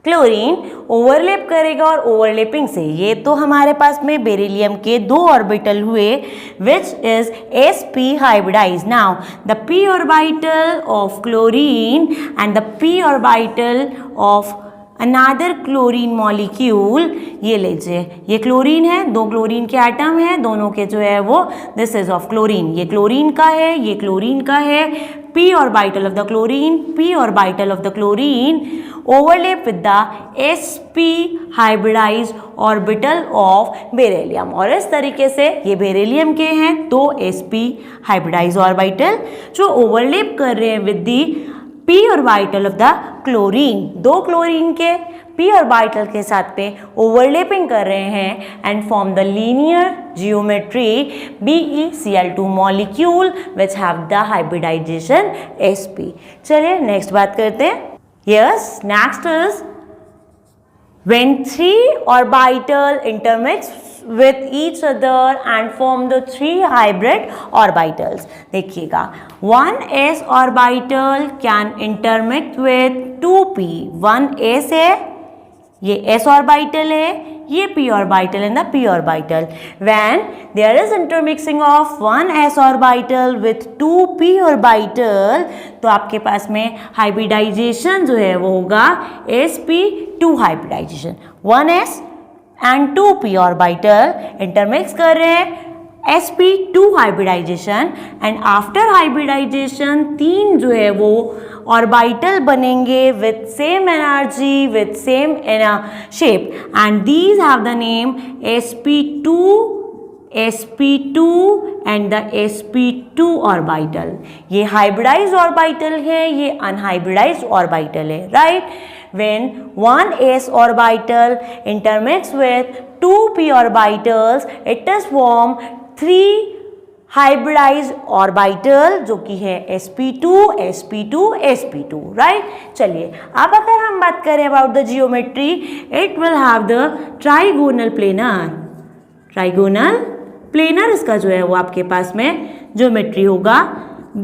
chlorine overlap करेगा और ओवरलैपिंग से ये तो हमारे पास में बेरिलियम के 2 ऑर्बिटल हुए which is sp hybridize. Now the p orbital of chlorine and the p orbital of another chlorine molecule, ये लीजिए ये क्लोरीन है, 2 क्लोरीन के एटम है, दोनों के जो है वो दिस इज ऑफ क्लोरीन, ये क्लोरीन का है, ये क्लोरीन का है। p orbital of the chlorine, p orbital of the chlorine overlap with the sp hybridized orbital of beryllium. और इस तरीके से ये बेरिलियम के हैं 2 sp हाइब्रिडाइज्ड ऑर्बिटल जो ओवरलैप कर रहे हैं with the p orbital of the chlorine. 2 chlorine के p ऑर्बिटल के साथ पे ओवरलैपिंग कर रहे हैं and form the linear geometry BeCl2 molecule which have the hybridization sp। चलिए नेक्स्ट बात करते हैं। Yes, next is when 3 orbital intermix with each other and form the 3 hybrid orbitals। देखिएगा 1s orbital can intermix with 2p। 1s है, ये s orbital है, ये p orbital and the p orbital। When there is intermixing of 1s orbital with 2p orbital तो आपके पास में hybridisation जो है वो होगा sp2 hybridisation. 1s and 2p orbital intermix कर रहे हैं sp2 hybridization and after hybridisation 3 जो है वो ऑर्बिटल बनेंगे with same energy with same shape and these have the name sp2 and the sp2 orbital. ये हाइब्रिडाइज्ड ऑर्बिटल है, ये अनहाइब्रिडाइज्ड ऑर्बिटल है, right. When 1s orbital intermix with 2p orbitals, it is form 3 hybridized orbital जो कि है sp2 sp2 sp2, right. चलिए अब अगर हम बात करें about the geometry, it will have the trigonal planar. Trigonal planar इसका जो है वो आपके पास में ज्योमेट्री होगा।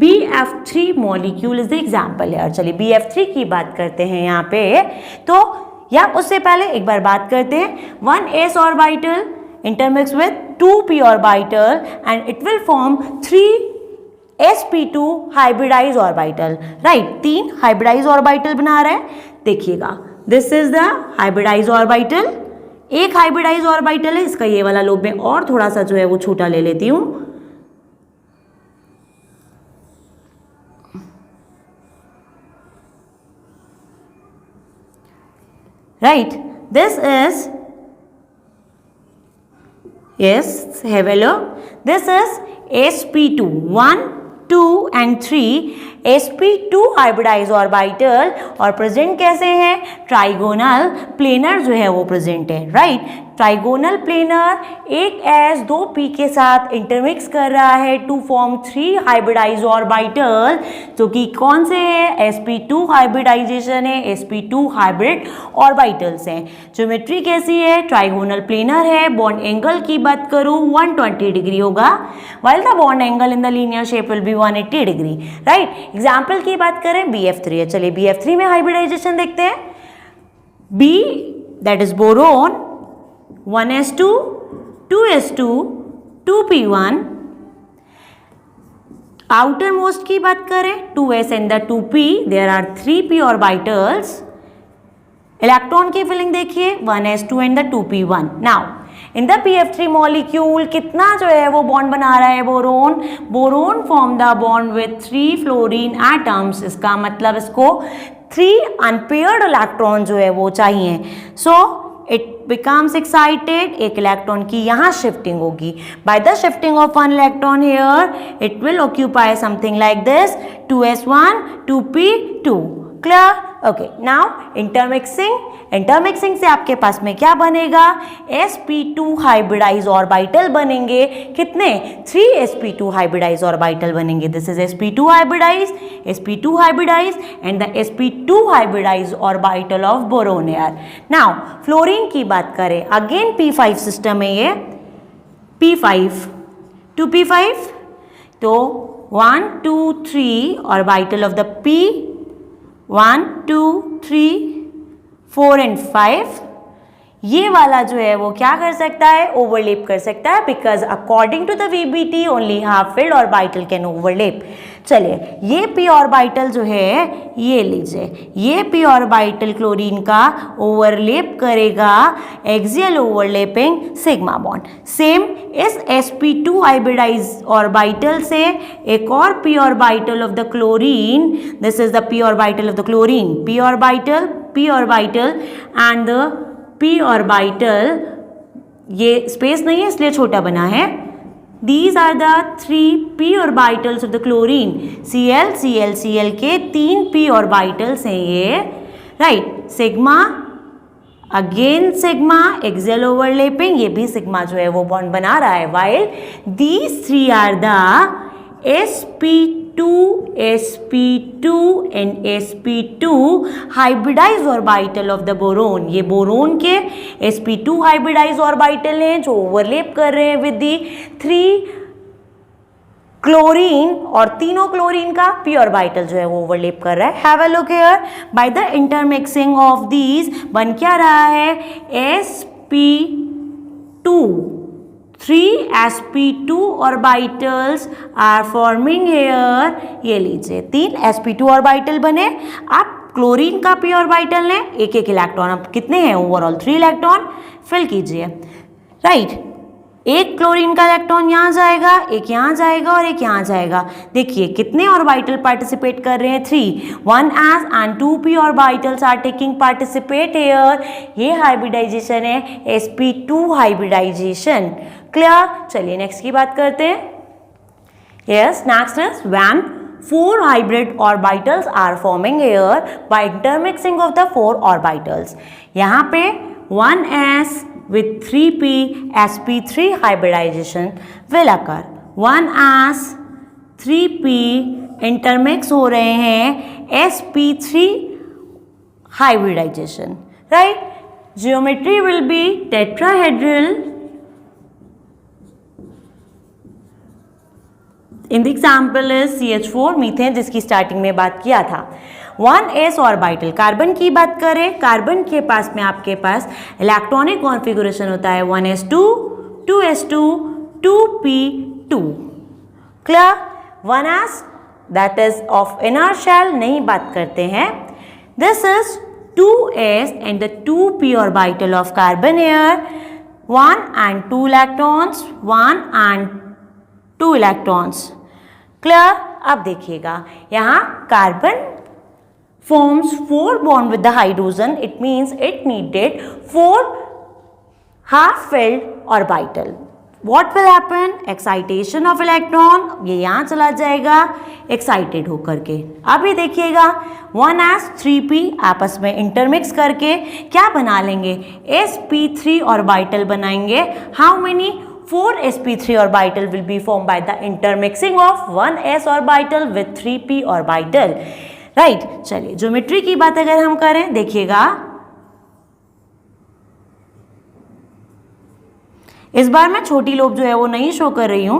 BF3 molecule is the example है। और चलिए BF3 की बात करते हैं यहाँ पे। तो या उससे पहले एक बार बात करते हैं, 1s orbital intermix with 2p orbital and it will form 3sp2 hybridize orbital. Right, 3 hybridize orbital बना रहा है। देखिएगा, this is the hybridize orbital. एक हाइब्रिडाइज ऑर्बिटल है, इसका ये वाला लोब में और थोड़ा सा जो है वो छोटा ले लेती हूं। Right, this is, yes, have a look. This is sp2, 1, 2 and 3 sp2 hybridize orbital. और प्रेजेंट कैसे है? ट्राइगोनल प्लेनर जो है वो प्रेजेंट है। राइट, ट्राइगोनल प्लेनर एक s 2p के साथ इंटरमिक्स कर रहा है टू फॉर्म 3 हाइब्रिडाइज ऑर्बिटल, जो कि कौन से है? sp2 हाइब्रिडाइजेशन है, sp2 हाइब्रिड ऑर्बिटल्स हैं। ज्योमेट्री कैसी है? ट्राइगोनल प्लेनर है। बॉन्ड एंगल की बात करूं 120 डिग्री होगा, while the bond angle in the linear shape will be 180 degree. Right, example की बात करें BF3 है। चलिए BF3 में हाइब्रिडाइजेशन देखते हैं। B that is boron 1s2 2s2 2p1। Outer most की बात करें 2s and the 2p, there are 3p orbitals. Electron की फिलिंग देखिए 1s2 and the 2p1। Now in the PF3 molecule कितना जो है वो बॉन्ड बना रहा है boron? Boron form the bond with 3 fluorine atoms. इसका मतलब इसको 3 अनपेयर्ड इलेक्ट्रॉन जो है वो चाहिए। सो इट बिकम्स एक्साइटेड, एक इलेक्ट्रॉन की यहाँ शिफ्टिंग होगी। By the shifting of 1 electron here it will occupy something like this 2s1 2p2। Clear? Okay, now intermixing. Intermixing से आपके पास में क्या बनेगा? sp2 हाइब्रिडाइज ऑर्बिटल बनेंगे। कितने? 3 sp2 हाइब्रिडाइज ऑर्बिटल बनेंगे। This is sp2 hybridize and the sp2 hybridize orbital of boron यार। नाउ फ्लोरीन की बात करें, अगेन p5 सिस्टम है ये, p5 2p5। तो 1 2 3 orbital of the p, 1 2 3 4 and 5। ये वाला जो है वो क्या कर सकता है? ओवरलेप कर सकता है, because according to the VBT only half filled orbital can overlap. चलिए ये p ऑर्बिटल जो है ये लीजिए, ये p ऑर्बिटल क्लोरीन का ओवरलेप करेगा, axial overlapping sigma bond. Same इस sp2 हाइब्रिडाइज ऑर्बिटल से एक और p orbital of the chlorine, this is the p orbital of the chlorine, p orbital and the p orbital, ये space नहीं है इसलिए छोटा बना है। These are the 3 p orbitals of the chlorine, Cl Cl Cl के 3 p orbitals हैं ये। Right, sigma again sigma axial overlapping, ये भी सिग्मा जो है वो बॉन्ड बना रहा है। while these 3 are the sp2 and sp2 hybridize orbital of the boron. ये बोरोन के sp2 हाइब्रिडाइज ऑर्बिटल हैं जो ओवरलैप कर रहे हैं विद दी 3 क्लोरीन, और तीनों क्लोरीन का p ऑर्बिटल जो है वो ओवरलैप कर रहा है। Have a look here, bye the intermixing of these बन क्या रहा है? sp2, 3 sp2 orbitals are forming hair. ये लीजिए 3 sp2 ऑर्बिटल बने। आप क्लोरीन का p ऑर्बिटल लें, एक एक इलेक्ट्रॉन, अब कितने हैं ओवरऑल? 3 इलेक्ट्रॉन फिल कीजिए। राइट, एक क्लोरीन का इलेक्ट्रॉन यहाँ जाएगा, एक यहाँ जाएगा और एक यहाँ जाएगा। देखिए कितने ऑर्बिटल पार्टिसिपेट कर रहे हैं? 3, 1s and 2p orbitals are taking participate here. ये हाइब्रिडाइजेशन है sp2 हाइब्रिडाइजेशन। क्लियर? चलिए नेक्स्ट की बात करते हैं। Yes, next is when 4 hybrid orbitals are forming here by intermixing of the 4 orbitals। यहाँ पे 1s with 3p sp3 hybridization will occur। 1s 3p intermix हो रहे हैं sp3 hybridization, right? Geometry will be tetrahedral. In the example is CH4 methane, जिसकी starting में बात किया था. 1s ऑर्बिटल, कार्बन की बात करें, कार्बन के पास में आपके पास इलेक्ट्रॉनिक कॉन्फ़िगरेशन होता है 1s2, 2s2, 2p2. Clear? 1s that is of inner shell नहीं बात करते हैं. This is 2s and the 2p orbital of carbon here, 1 and 2 electrons, 1 and 2 electrons. Clear? अब देखिएगा यहाँ carbon forms 4 bond with the hydrogen. It means it needed 4 half-filled orbital. What will happen? Excitation of electron, ये यहाँ चला जाएगा excited होकर के. अभी देखिएगा 1s 3p आपस में इंटरमिक्स करके क्या बना लेंगे? sp3 ऑर्बिटल बनाएंगे. How many? 4 sp3 orbital will be formed by the intermixing of 1s orbital with 3p orbital. Right, चलिए ज्योमेट्री की बात अगर हम करें, देखिएगा इस बार मैं छोटी लोब जो है वो नहीं शो कर रही हूं.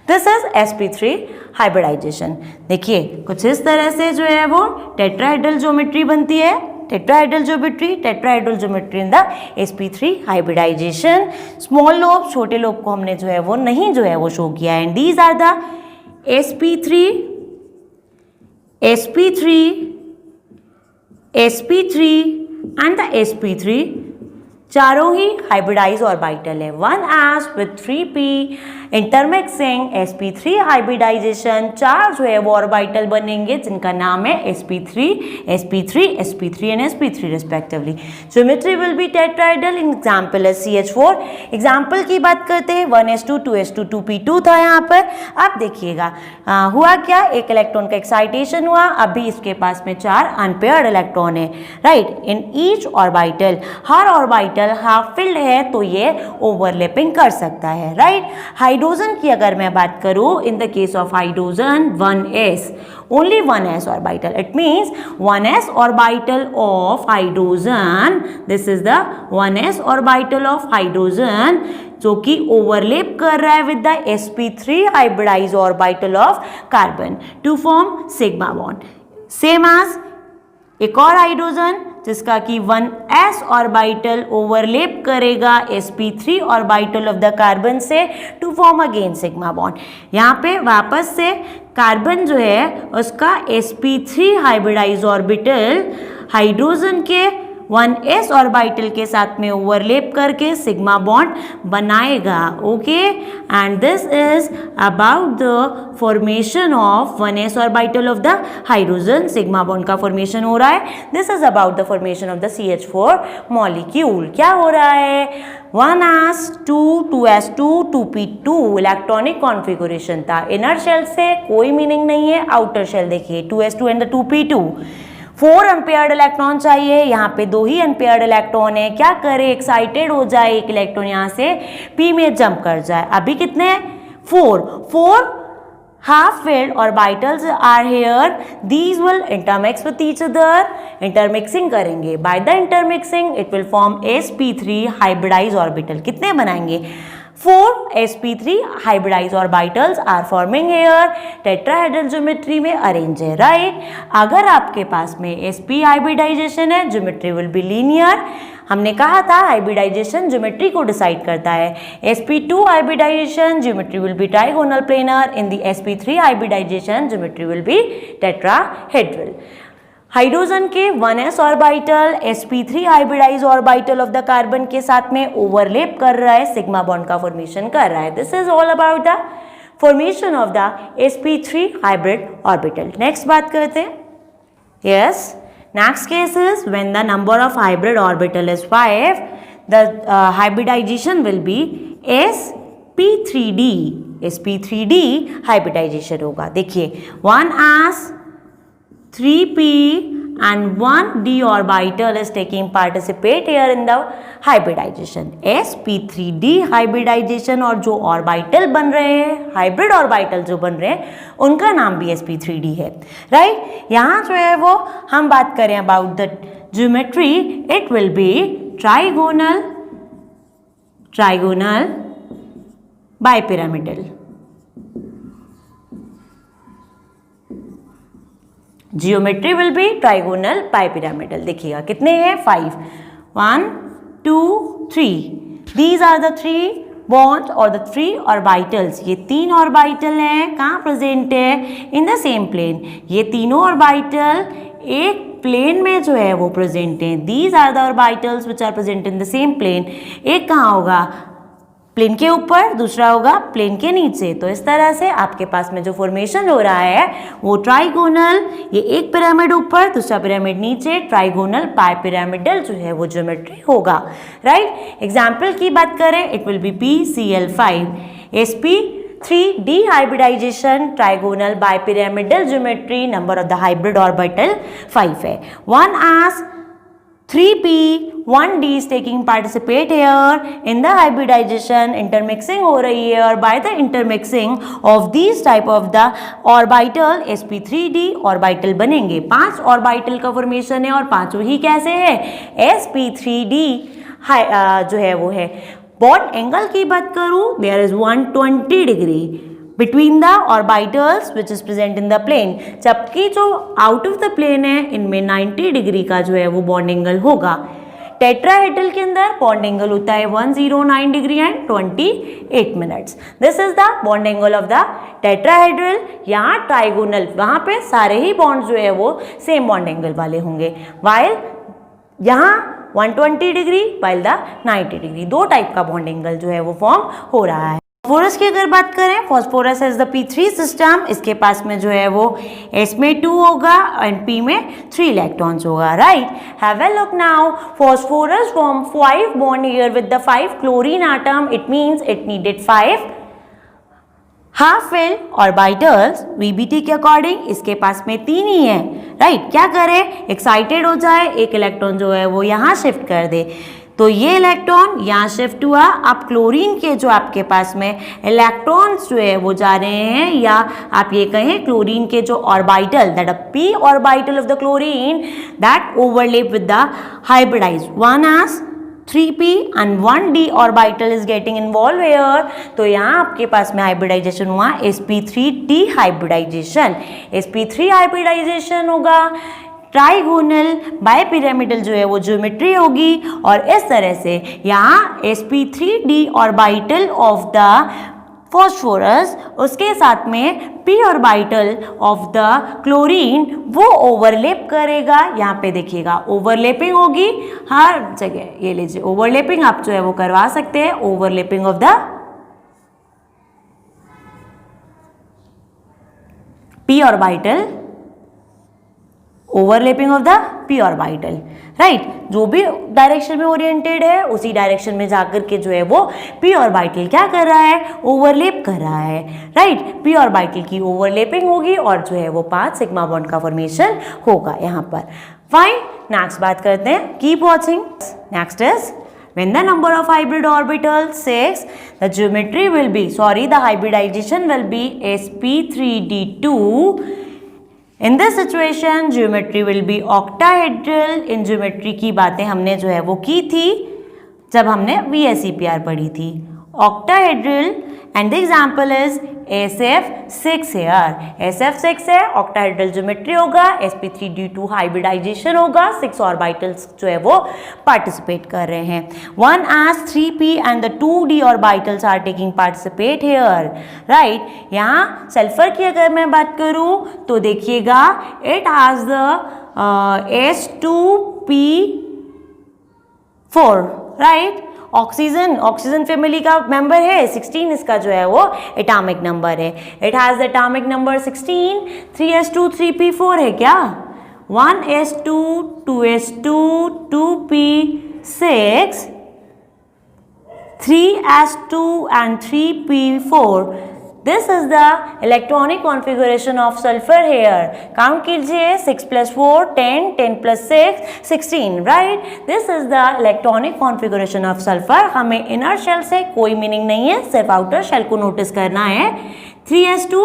This is sp3 hybridization. देखिए कुछ इस तरह से जो है वो टेट्राहेड्रल ज्योमेट्री बनती है. Tetrahedral geometry in the sp3 hybridization. Small lobe, छोटे लोब को हमने जो है वो नहीं जो है वो शो किया है. And these are the sp3 and the sp3 चारों ही हाइब्रिडाइज ऑर्बिटल है. 1s with 3p intermixing sp3 hybridisation. 4 जो है वो ऑर्बिटल बनेंगे जिनका नाम है sp3 and sp3 respectively. Geometry will be tetrahedral. Example है CH4. एग्जाम्पल की बात करते हैं 1s2, 2s2, 2p2 था यहाँ पर. अब देखिएगा हुआ क्या, एक इलेक्ट्रॉन का एक्साइटेशन हुआ. अभी इसके पास में 4 अनपेयर्ड इलेक्ट्रॉन है. Right, in each orbital, her orbital half filled है तो ये ओवरलैपिंग कर सकता है. राइट, हाइड्रोजन की अगर मैं बात करूं, in the case of hydrogen 1s, only 1s orbital. It means 1s orbital of hydrogen. This is the 1s orbital of hydrogen जो कि ओवरलैप कर रहा है with the sp3 hybridize orbital of carbon to form sigma bond. Same as एक और hydrogen जिसका कि 1s orbital overlap करेगा sp3 orbital of the carbon से to form again sigma bond. यहाँ पे वापस से कार्बन जो है उसका sp3 हाइब्रिडाइज ऑर्बिटल हाइड्रोजन के 1s ऑर्बिटल के साथ में ओवरलैप करके सिग्मा बॉन्ड बनाएगा. Okay, and this is about the formation of 1s orbital of the hydrogen. Sigma bond का फॉर्मेशन हो रहा है. This is about the formation of the CH4 molecule. क्या हो रहा है? 1s2, 2s2, 2p2 electronic configuration था. इनर शेल से कोई मीनिंग नहीं है. आउटर शेल देखिए 2s2 and the 2p2. 4 unpaired electron चाहिए. यहाँ पे 2 ही अनपेयर्ड इलेक्ट्रॉन है. क्या करे, एक्साइटेड हो जाए एक इलेक्ट्रॉन यहाँ से p में जंप कर जाए. अभी कितने? 4 half-filled orbitals are here. These will intermix with each other. Intermixing करेंगे. By the intermixing, it will form sp3 hybridized orbital. कितने बनाएंगे? 4 sp3 hybridized orbitals are forming here. Tetrahedral geometry में अरेंज है. राइट, अगर आपके पास में sp हाइब्रिडाइजेशन है, ज्योमेट्री विल बी लीनियर. हमने कहा था हाइब्रिडाइजेशन ज्योमेट्री को डिसाइड करता है. sp2 hybridization geometry will be trigonal planar. In the sp3 hybridization geometry will be tetrahedral. Hydrogen के 1s orbital sp3 hybridize orbital of the carbon के साथ में ओवरलैप कर रहा है, सिग्मा बॉन्ड का फॉर्मेशन कर रहा है. This is all about the formation of the sp3 hybrid orbital. Next बात करते हैं. Yes, next case is when the number of hybrid orbital is 5, the hybridization will be sp3d hybridization होगा. देखिए 1s 3p and one d orbital is taking participate here in the hybridization. sp3d hybridization और जो orbital बन रहे हैं, hybrid orbital जो बन रहे हैं, उनका नाम भी sp3d है, राइट। यहाँ जो है वो हम बात करें about the geometry, it will be trigonal bipyramidal. Geometry will be trigonal bipyramidal. देखिएगा कितने हैं, 5, 1 2 3। दीज आर द 3 बॉन्ड्स और द 3 ऑर्बिटल्स। ये 3 ऑर्बिटल हैं, कहाँ प्रेजेंट है, इन द सेम प्लेन। ये तीनों ऑर्बिटल एक प्लेन में जो है वो प्रेजेंट हैं। These are the orbitals which are present in the same plane. एक कहाँ होगा, प्लेन के ऊपर, दूसरा होगा प्लेन के नीचे। तो इस तरह से आपके पास में जो फॉर्मेशन हो रहा है वो ट्राइगोनल, ये एक पिरामिड ऊपर दूसरा पिरामिड नीचे, ट्राइगोनल बाइपिरामिडल जो है वो ज्योमेट्री होगा, राइट। एग्जाम्पल की बात करें, it will be PCl5, sp3d hybridization, trigonal bipyramidal geometry, number of the hybrid orbital 5 है। 1 as 3p 1d is taking participate here in the hybridization, intermixing हो रही है, और by the intermixing of these type of the orbital sp3d orbital बनेंगे। 5 orbital का formation है और पांचों ही कैसे है, sp3d जो है वो है। बॉन्ड एंगल की बात करूं, there is 120 degree between the orbitals which is present in the plane, जबकि जो आउट ऑफ द प्लेन है इनमें 90 डिग्री का जो है वो बॉन्ड एंगल होगा। टेट्राहेड्रल के अंदर बॉन्ड एंगल होता है 109 degree and 28 minutes. This is the bond angle of the tetrahedral. यहाँ ट्राइगोनल, वहाँ पे सारे ही बॉन्ड जो है वो सेम बॉन्ड एंगल वाले होंगे, वाइल यहाँ 120 डिग्री वाइल द 90 डिग्री। दो टाइप का बॉन्ड एंगल जो है वो फॉर्म हो रहा है। फॉस्फोरस की अगर बात करें, phosphorus is the p3 system. इसके पास में जो है वो s में 2 होगा एंड p में 3 इलेक्ट्रॉन्स होगा, right. Have a look now, phosphorus form 5 bond here with the 5 chlorine atom. It means it needed 5 half fill orbitals. VBT के अकॉर्डिंग इसके पास में 3 ही है, राइट। क्या करे, एक्साइटेड हो जाए, एक इलेक्ट्रॉन जो है वो यहाँ शिफ्ट कर दे, तो ये इलेक्ट्रॉन यहाँ शिफ्ट हुआ। अब क्लोरीन के जो आपके पास में इलेक्ट्रॉन्स जो है वो जा रहे हैं, या आप ये कहें क्लोरीन के जो orbital, that a p orbital of the chlorine that overlap with the hybridize 1 as 3p and 1d orbital is getting involved here। तो यहाँ आपके पास में हाइब्रिडाइजेशन हुआ sp3d हाइब्रिडाइजेशन। sp3 हाइब्रिडाइजेशन होगा, ट्राइगोनल बाइपिरामिडल जो है वो ज्योमेट्री होगी, और इस तरह से यहाँ sp3d orbital of the phosphorus, उसके साथ में p orbital of the chlorine वो ओवरलैप करेगा। यहाँ पे देखिएगा ओवरलैपिंग होगी हर जगह, ये लीजिए ओवरलैपिंग आप जो है वो करवा सकते हैं, overlapping of the p orbital, overlapping of the p orbital, right. जो भी डायरेक्शन में ओरिएंटेड है उसी डायरेक्शन में जाकर के जो है वो p ऑर्बिटल क्या कर रहा है, ओवरलैप कर रहा है, राइट। p ऑर्बिटल की ओवरलैपिंग होगी और जो है वो 5 सिग्मा बॉन्ड का फॉर्मेशन होगा यहाँ पर। फाइन, नेक्स्ट बात करते हैं, keep watching. Next is when the number of hybrid orbitals 6, the geometry will be, the hybridization will be sp3d2। In this situation geometry will be octahedral। In geometry की बातें हमने जो है वो की थी जब हमने VSEPR पढ़ी थी, octahedral, and the example is SF6 here। SF6 है, octahedral ज्योमेट्री होगा, sp3d2 हाइब्रिडाइजेशन होगा, 6 ऑर्बिटल्स जो है वो पार्टिसिपेट कर रहे हैं। 1 as 3p and the 2d orbitals are taking participate here, right। यहाँ सल्फर की अगर मैं बात करूँ तो देखिएगा it has the S2p4, right। Oxygen family का मेंबर है, 16 इसका जो है वो एटॉमिक नंबर है। It has atomic number 16, 3s2 3p4 है क्या, 1s2 2s2 2p6 3s2 and 3p4, this is the electronic configuration of sulphur here. Count कीजिए 6 + 4 10, 10 + 6 16, right. This is the electronic configuration of sulphur. हमें inner shell से कोई meaning नहीं है, सिर्फ outer shell को नोटिस करना है. 3s2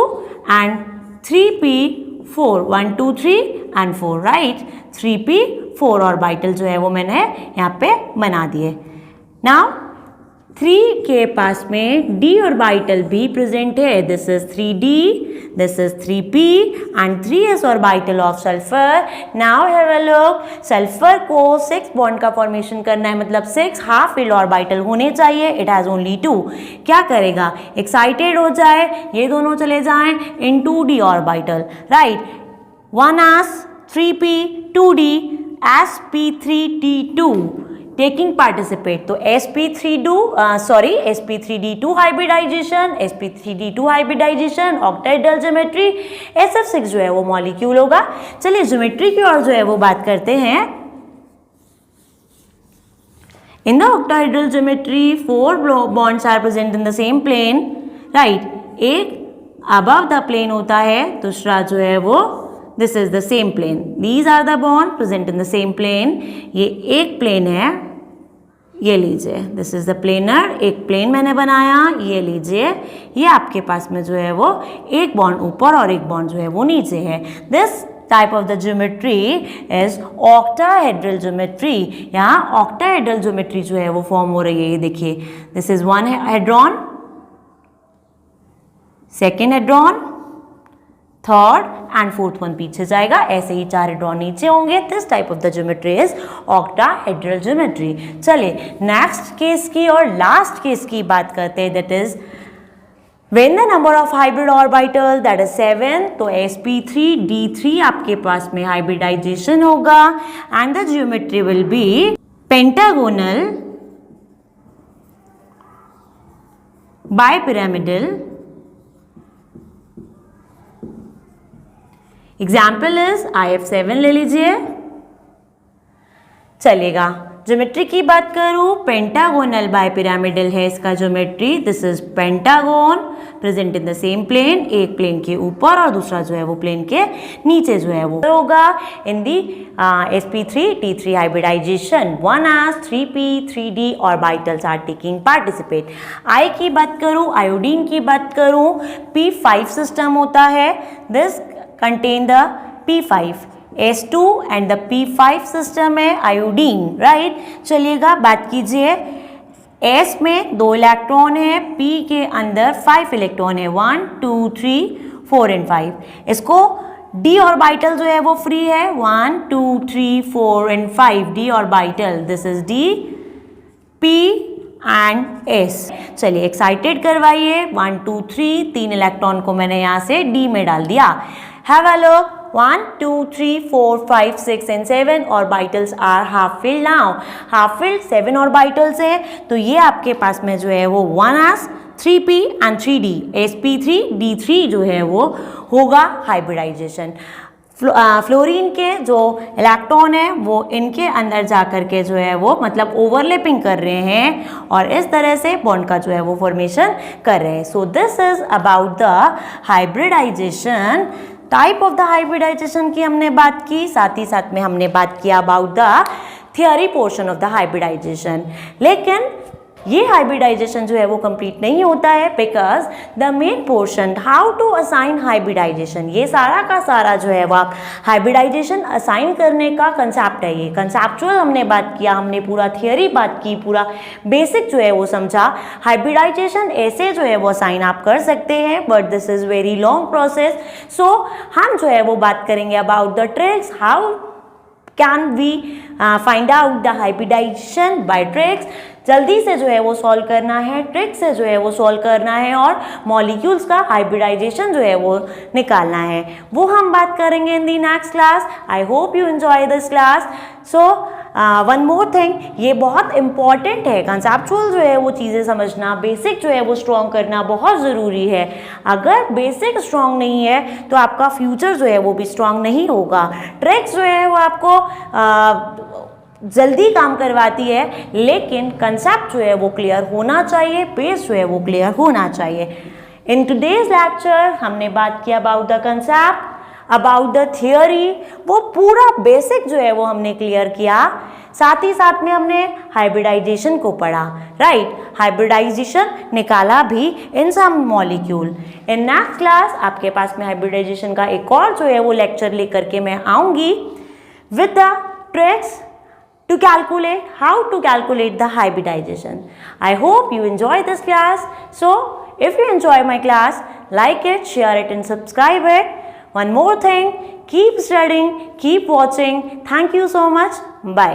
and 3p4, 1 2 3 and 4, right. 3p4 orbital जो है वो मैंने यहाँ पे बना दिए. नाउ 3 के पास में d ऑर्बिटल भी प्रेजेंट है. This is 3d, this is 3p and 3s orbital of sulphur. Now have a look. Sulphur को 6 बॉन्ड का फॉर्मेशन करना है, मतलब 6 हाफ फिल्ड ऑर्बिटल होने चाहिए. It has only 2. क्या करेगा? एक्साइटेड हो जाए, ये दोनों चले जाएं इन 2d orbital, right. 1s 3p 2d sp3d2 taking participate. तो sp3d2 hybridisation, sp3d2 hybridisation, octahedral geometry, sf6 जो है वो मॉलिक्यूल होगा. चलिए ज्योमेट्री की ओर जो है वो बात करते हैं. In the octahedral geometry 4 bonds are present in the same plane, right. एक अबव द प्लेन होता है, दूसरा जो है वो this is the same plane. These are the bond present in the same plane. ये एक प्लेन है, ये लीजिए, दिस इज द प्लेनर. एक प्लेन मैंने बनाया, ये लीजिए. ये आपके पास में जो है वो एक बॉन्ड ऊपर और एक बॉन्ड जो है वो नीचे है. This type of the geometry is octahedral geometry. यहाँ ऑक्टाहेड्रल ज्योमेट्री जो है वो फॉर्म हो रही है. ये देखिए, this is 1 hadron, second hadron, third and fourth one पीछे जाएगा. ऐसे ही 4 हेड्रॉन नीचे होंगे. This type of the geometry is octahedral geometry. चलिए नेक्स्ट केस की और लास्ट केस की बात करते हैं. That is when the number of hybrid orbital that is 7. तो sp3d3 आपके पास में हाइब्रिडाइजेशन होगा and the geometry will B pentagonal, bipyramidal. Example is IF7 ले लीजिए, चलेगा. ज्योमेट्री की बात करूं, पेंटागोनल बाइपिरामिडल है इसका ज्योमेट्री. This is pentagon present in the same plane. एक प्लेन के ऊपर और दूसरा जो है वो प्लेन के नीचे जो है वो होगा. In the sp3d3 hybridization 1s 3p 3d orbitals are taking participate. I की बात करूं, आयोडीन की बात करूं, p5 सिस्टम होता है. This contain the p5. S2 and the p5 system है आयोडीन, राइट. चलिएगा बात कीजिए. S में 2 इलेक्ट्रॉन है, P के अंदर 5 इलेक्ट्रॉन है, 1 2 3 4 एंड 5. इसको d ऑर्बिटल जो है वो फ्री है, 1 2 3 4 and 5 d orbital. This is d p and s. चलिए एक्साइटेड करवाइए. 1 2 3 3 इलेक्ट्रॉन को मैंने यहाँ से d में डाल दिया. Have a look. 1 2 3 4 5 6 and 7 orbitals are half filled now. Half filled 7 orbitals है, तो ये आपके पास में जो है वो 1s 3p and 3d sp3d3 जो है वो होगा हाइब्रिडाइजेशन. फ्लोरीन के जो इलेक्ट्रॉन है वो इनके अंदर जा कर के जो है वो मतलब ओवरलैपिंग कर रहे हैं और इस तरह से बॉन्ड का जो है वो फॉर्मेशन कर रहे हैं. So this is about the hybridization. Type of the hybridization की हमने बात की, साथ ही साथ में हमने बात किया about the theory portion of the hybridization. लेकिन ये हाइब्रिडाइजेशन जो है वो कंप्लीट नहीं होता है because the main portion how to assign hybridization, ये सारा का सारा जो है वो आप हाइब्रिडाइजेशन असाइन करने का कंसेप्ट है. ये कंसेप्चुअल हमने बात किया, हमने पूरा थियोरी बात की, पूरा बेसिक जो है वो समझा. हाइब्रिडाइजेशन ऐसे जो है वो असाइन आप कर सकते हैं but this is very long process. So हम जो है वो बात करेंगे about the tricks. How can we find out the hybridization by tricks. जल्दी से जो है वो सॉल्व करना है, ट्रिक से जो है वो सॉल्व करना है और मॉलिक्यूल्स का हाइब्रिडाइजेशन जो है वो निकालना है. वो हम बात करेंगे in the next class. I hope you enjoy this class. So one more thing, ये बहुत इंपॉर्टेंट है. कंसेप्चुअल जो है वो चीज़ें समझना, बेसिक जो है वो स्ट्रॉन्ग करना बहुत ज़रूरी है. अगर बेसिक स्ट्रॉन्ग नहीं है तो आपका फ्यूचर जो है वो भी स्ट्रॉन्ग नहीं होगा. ट्रिक्स जो है वो आपको जल्दी काम करवाती है लेकिन कंसेप्ट जो है वो क्लियर होना चाहिए, बेस जो है वो क्लियर होना चाहिए. इन टुडेज लेक्चर हमने बात किया about the concept, about the theory, वो पूरा बेसिक जो है वो हमने क्लियर किया। साथ ही साथ में हमने हाइब्रिडाइजेशन को पढ़ा, राइट। हाइब्रिडाइजेशन निकाला भी इन सम मॉलिक्यूल। इन नेक्स्ट क्लास आपके पास में हाइब्रिडाइजेशन का एक और जो है वो लेक्चर लेकर के मैं आऊँगी with the tricks to calculate how to calculate the hybridization. I hope you enjoy this class. So if you enjoy my class, like it, share it and subscribe it. One more thing, keep studying, keep watching. Thank you so much. Bye.